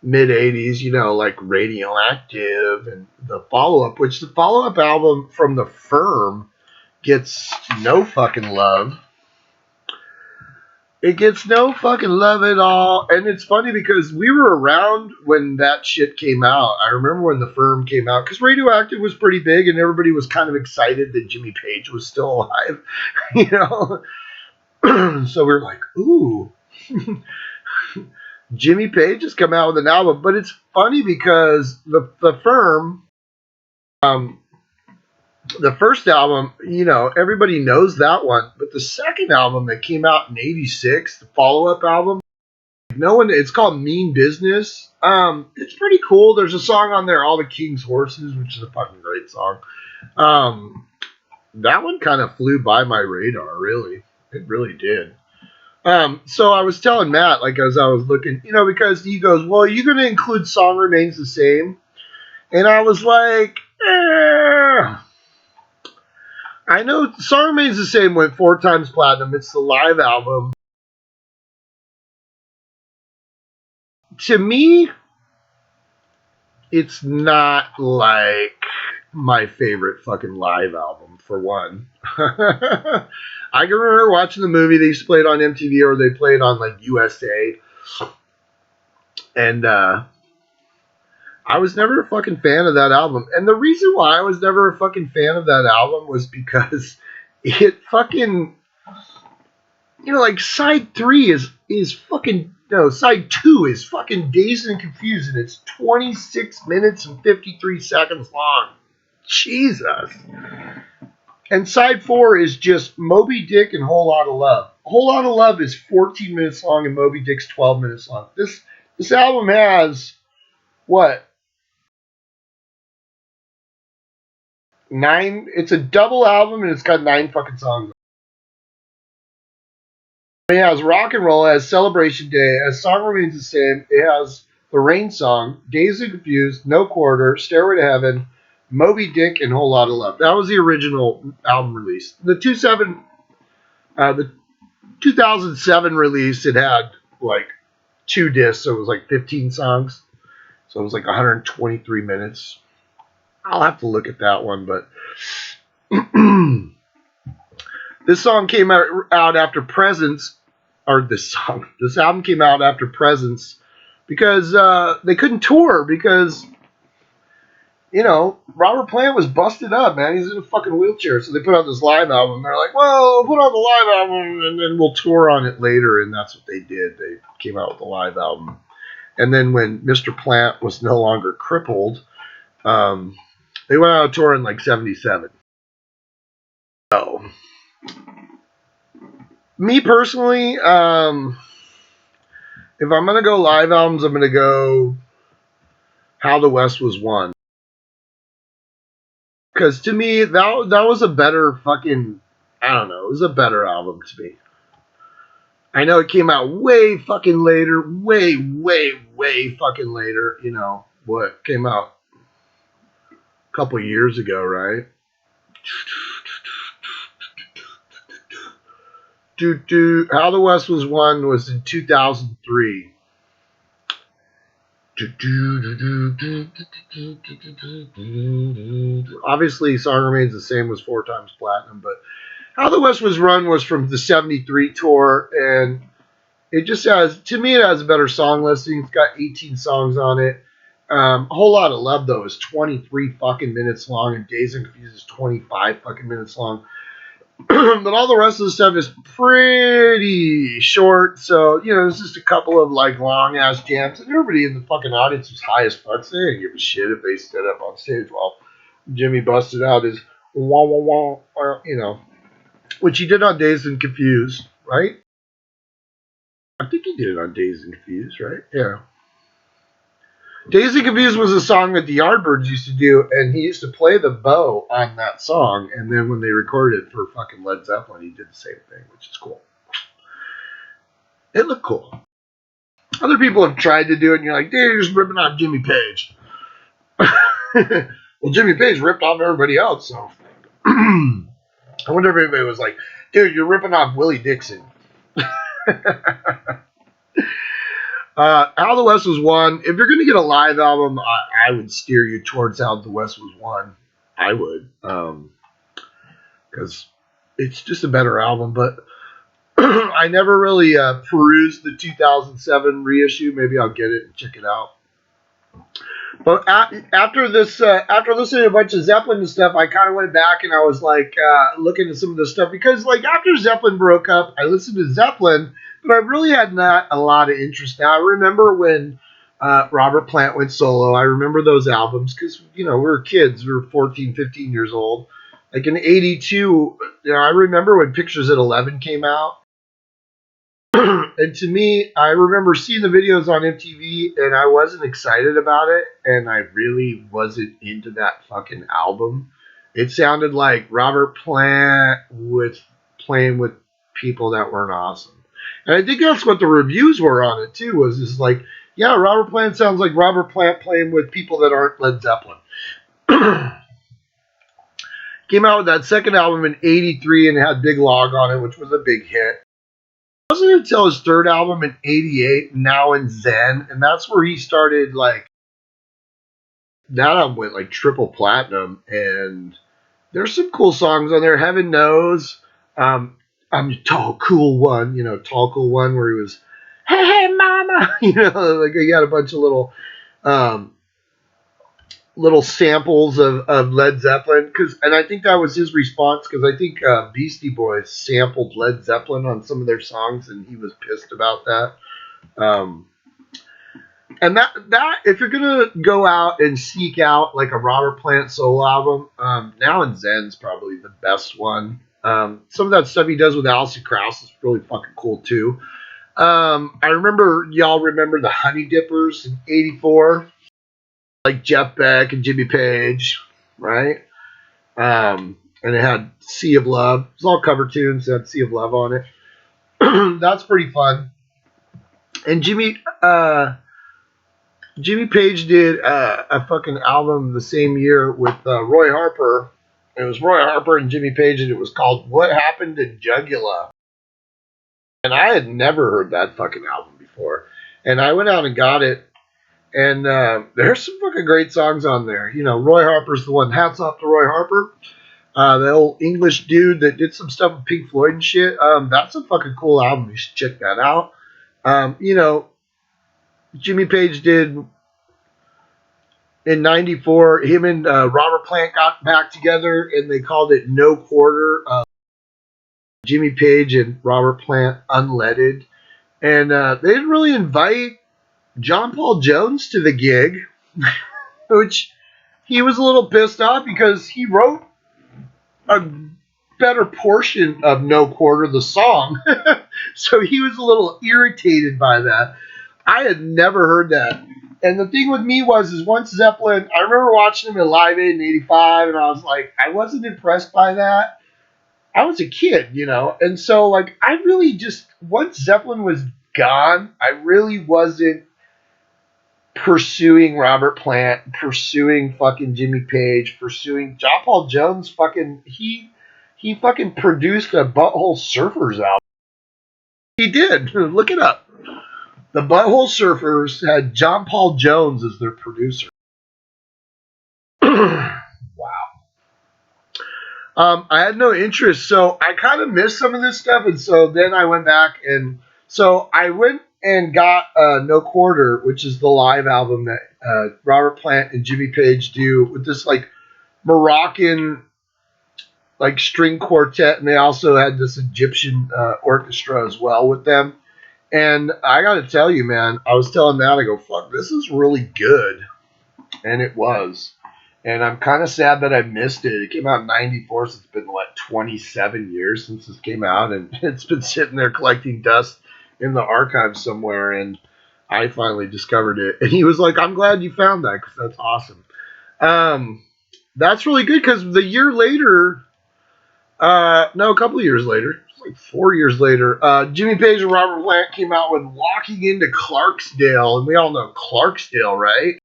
Mid-80s, like Radioactive and the follow-up, which the follow-up album from The Firm gets no fucking love. It gets no fucking love at all. And it's funny because we were around when that shit came out. I remember when The Firm came out because Radioactive was pretty big and everybody was kind of excited that Jimmy Page was still alive, So we were like, ooh. Jimmy Page has come out with an album, but it's funny because the Firm, the first album, everybody knows that one, but the second album that came out in '86, the follow-up album, it's called Mean Business. It's pretty cool. There's a song on there, All the King's Horses, which is a fucking great song. That one kind of flew by my radar, really. It really did. So I was telling Matt, as I was looking, because he goes, well, are you going to include Song Remains the Same? And I was like, I know Song Remains the Same went 4 times platinum. It's the live album. To me, it's not like my favorite fucking live album, for one. I can remember watching the movie. They used to play it on MTV or they played on USA. And I was never a fucking fan of that album. And the reason why I was never a fucking fan of that album was because it fucking, side 3 is fucking, no, side 2 is fucking Dazed and Confused, and it's 26 minutes and 53 seconds long. Jesus. And side 4 is just Moby Dick and Whole Lot of Love. Whole Lot of Love is 14 minutes long and Moby Dick's 12 minutes long. This album has, what? 9, it's a double album and it's got 9 fucking songs. It has Rock and Roll, it has Celebration Day, it has Song Remains the Same, it has The Rain Song, Dazed and Confused, No Quarter, Stairway to Heaven, Moby Dick, and Whole Lot of Love. That was the original album release. The 2007 release, it had 2 discs, so it was 15 songs. So it was 123 minutes. I'll have to look at that one, but this song came out after Presence, or this album came out after Presence because they couldn't tour because Robert Plant was busted up, man. He's in a fucking wheelchair. So they put out this live album. They're like, well, we'll put out the live album and then we'll tour on it later. And that's what they did. They came out with the live album. And then when Mr. Plant was no longer crippled, they went out on tour in 77. So, me personally, if I'm going to go live albums, I'm going to go How the West Was Won. Because to me, that was a better fucking, I don't know, it was a better album to me. I know it came out way fucking later, way fucking later. You know what came out a couple years ago, right? How the West Was Won was in 2003. Obviously, Song Remains the Same was 4 times platinum, but How the West Was Run was from the 73 tour, and it just has, to me, it has a better song listing. It's got 18 songs on it. A Whole Lot of Love, though, is 23 fucking minutes long, and Dazed and Confused is 25 fucking minutes long. But all the rest of the stuff is pretty short, so, you know, there's just a couple of, like, long-ass jams, and everybody in the fucking audience was high as fuck, so they didn't give a shit if they stood up on stage while Jimmy busted out his wah wah wah, or, you know, which he did on Dazed and Confused, right? I think he did it on Dazed and Confused, right? Yeah. Dazed and Confused was a song that the Yardbirds used to do, and he used to play the bow on that song, and then when they recorded it for fucking Led Zeppelin, he did the same thing, which is cool. It looked cool. Other people have tried to do it, and you're like, dude, you're just ripping off Jimmy Page. Well, Jimmy Page ripped off everybody else, so. I wonder if anybody was like, dude, you're ripping off Willie Dixon. How the West Was Won. If you're going to get a live album, I would steer you towards How the West Was Won. I would. Because it's just a better album. But I never really perused the 2007 reissue. Maybe I'll get it and check it out. But after listening to a bunch of Zeppelin and stuff, I kind of went back and I was like looking at some of the stuff. Because like after Zeppelin broke up, I listened to Zeppelin, but I really had not a lot of interest. Now, I remember when Robert Plant went solo. I remember those albums because, you know, we were kids. We were 14, 15 years old. Like in 82, you know, I remember when Pictures at 11 came out. And to me, I remember seeing the videos on MTV and I wasn't excited about it. And I really wasn't into that fucking album. It sounded like Robert Plant playing with people that weren't awesome. And I think that's what the reviews were on it too, was just like, yeah, Robert Plant sounds like Robert Plant playing with people that aren't Led Zeppelin. Came out with that second album in 83 and had Big Log on it, which was a big hit. It wasn't until his third album in 88, Now and Zen, and that's where he started, like, that album went like triple platinum, and there's some cool songs on there. Heaven Knows, I'm a Tall Cool One, you know, Tall Cool One, where he was, hey mama, you know, like he had a bunch of little samples of Led Zeppelin, and I think that was his response, because I think Beastie Boys sampled Led Zeppelin on some of their songs, and he was pissed about that. And that if you're gonna go out and seek out like a Robert Plant solo album, Now and Zen's probably the best one. Some of that stuff he does with Alison Krauss is really fucking cool too. Y'all remember the Honey Dippers in '84, like Jeff Beck and Jimmy Page, right? And it had Sea of Love. It was all cover tunes that had Sea of Love on it. That's pretty fun. And Jimmy Page did a fucking album the same year with Roy Harper. It was Roy Harper and Jimmy Page, and it was called What Happened to Jugular. And I had never heard that fucking album before. And I went out and got it. And there's some fucking great songs on there. You know, Roy Harper's the one. Hats off to Roy Harper. The old English dude that did some stuff with Pink Floyd and shit. That's a fucking cool album. You should check that out. You know, Jimmy Page did in '94. Him and Robert Plant got back together, and they called it No Quarter. Jimmy Page and Robert Plant Unleaded. And they didn't really invite John Paul Jones to the gig, which he was a little pissed off because he wrote a better portion of No Quarter, the song. So he was a little irritated by that. I had never heard that And the thing with me is once Zeppelin, I remember watching them at Live Aid in '85, and I was like, I wasn't impressed by that. I was a kid, you know, and so like I really just once Zeppelin was gone, I really wasn't pursuing Robert Plant, pursuing fucking Jimmy Page, pursuing John Paul Jones. Fucking he fucking produced a Butthole Surfers album. He did. Look it up. The Butthole Surfers had John Paul Jones as their producer. Wow. I had no interest, so I kind of missed some of this stuff, and so then I went back and got No Quarter, which is the live album that Robert Plant and Jimmy Page do with this like Moroccan like string quartet, and they also had this Egyptian orchestra as well with them. And I got to tell you, man, I was telling Matt, I go, fuck, this is really good, and it was. And I'm kind of sad that I missed it. It came out in '94, so it's been, 27 years since this came out, and it's been sitting there collecting dust in the archives somewhere, and I finally discovered it. And he was like, I'm glad you found that, because that's awesome. That's really good, because the year later, a couple of years later, it's like 4 years later, Jimmy Page and Robert Plant came out with Walking into Clarksdale, and we all know Clarksdale, right?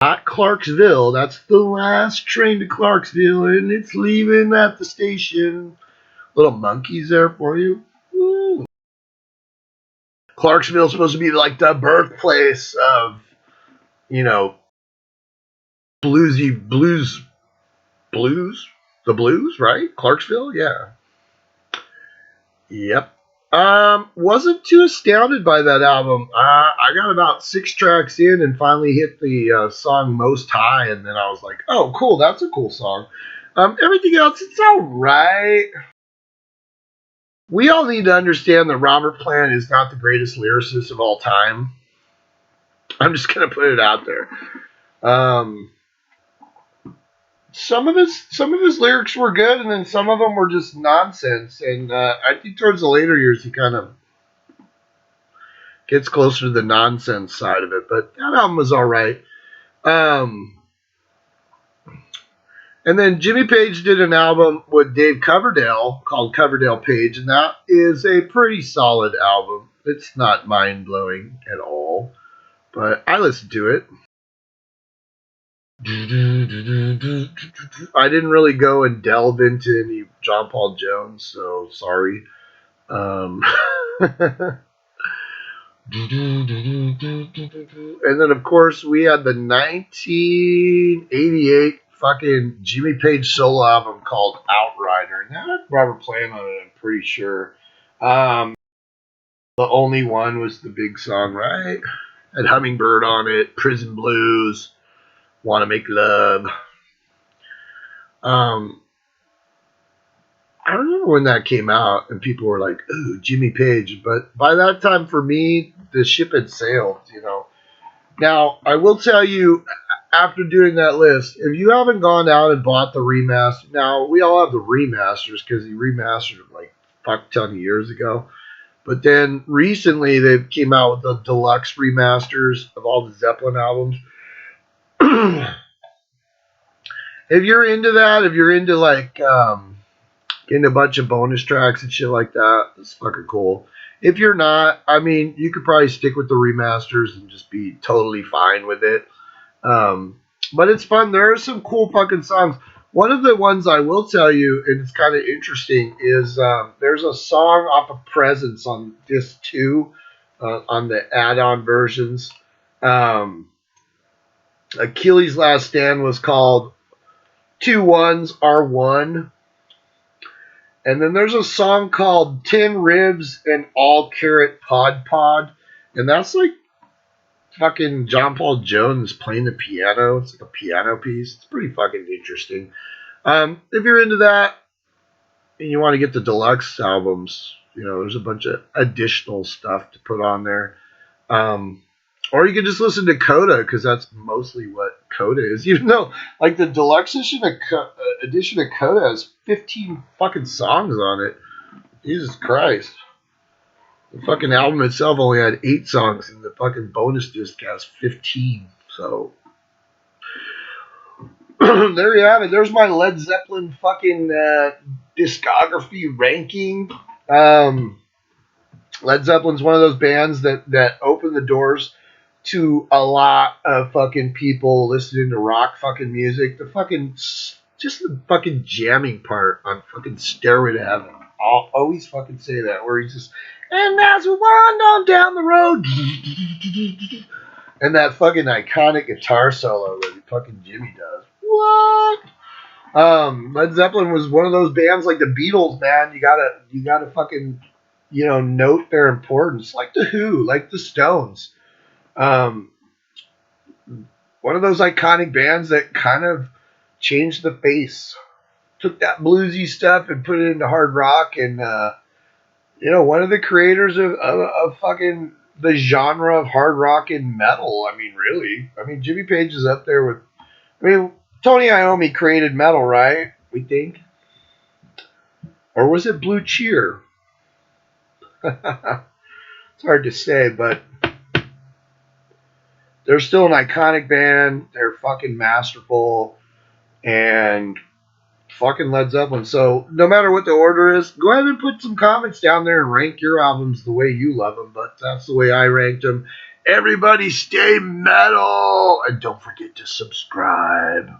Not Clarksville. That's the last train to Clarksville, and it's leaving at the station. Little monkeys there for you. Woo. Clarksville's supposed to be like the birthplace of, blues, the blues, right? Clarksville, yeah. Yep. Wasn't too astounded by that album. I got about 6 tracks in and finally hit the song Most High, and then I was like, oh, cool, that's a cool song. Everything else, it's alright. We all need to understand that Robert Plant is not the greatest lyricist of all time. I'm just going to put it out there. Some of his lyrics were good, and then some of them were just nonsense. And I think towards the later years, he kind of gets closer to the nonsense side of it. But that album was all right. And then Jimmy Page did an album with Dave Coverdale called Coverdale Page, and that is a pretty solid album. It's not mind-blowing at all, but I listened to it. I didn't really go and delve into any John Paul Jones, so sorry. And then, of course, we had the 1988 fucking Jimmy Page solo album called Outrider. And that had Robert Plant on it, I'm pretty sure. The only one was the big song, right? Had Hummingbird on it, Prison Blues. Want to Make Love. I remember when that came out and people were like, ooh, Jimmy Page. But by that time, for me, the ship had sailed, Now, I will tell you, after doing that list, if you haven't gone out and bought the remaster, now, we all have the remasters because he remastered them like fuck ton of years ago. But then recently, they came out with the deluxe remasters of all the Zeppelin albums. If you're into that, if you're into getting a bunch of bonus tracks and shit like that, it's fucking cool. If you're not, I mean, you could probably stick with the remasters and just be totally fine with it. But it's fun. There are some cool fucking songs. One of the ones I will tell you, and it's kind of interesting, is there's a song off of Presence on disc 2 on the add-on versions. Achilles' Last Stand was called 2 Ones Are One. And then there's a song called 10 Ribs and All Carrot Pod. And that's like fucking John Paul Jones playing the piano. It's like a piano piece. It's pretty fucking interesting. If you're into that and you want to get the deluxe albums, there's a bunch of additional stuff to put on there. Or you can just listen to Coda, because that's mostly what Coda is. Even though, like, the deluxe edition of Coda has 15 fucking songs on it. Jesus Christ. The fucking album itself only had 8 songs, and the fucking bonus disc has 15. So there you have it. There's my Led Zeppelin fucking discography ranking. Led Zeppelin's one of those bands that opened the doors to a lot of fucking people listening to rock fucking music. Just the fucking jamming part on fucking Stairway to Heaven. I'll always fucking say that, where he's just, and as we run on down the road, and that fucking iconic guitar solo that fucking Jimmy does. What? Led Zeppelin was one of those bands like the Beatles, man. You gotta fucking, note their importance, like the Who, like the Stones. One of those iconic bands that kind of changed the face, took that bluesy stuff and put it into hard rock, and one of the creators of fucking the genre of hard rock and metal. I mean, really. I mean, Jimmy Page is up there with. I mean, Tony Iommi created metal, right? We think, or was it Blue Cheer? It's hard to say, but they're still an iconic band. They're fucking masterful, and fucking Led Zeppelin. So no matter what the order is, go ahead and put some comments down there and rank your albums the way you love them. But that's the way I ranked them. Everybody stay metal, and don't forget to subscribe.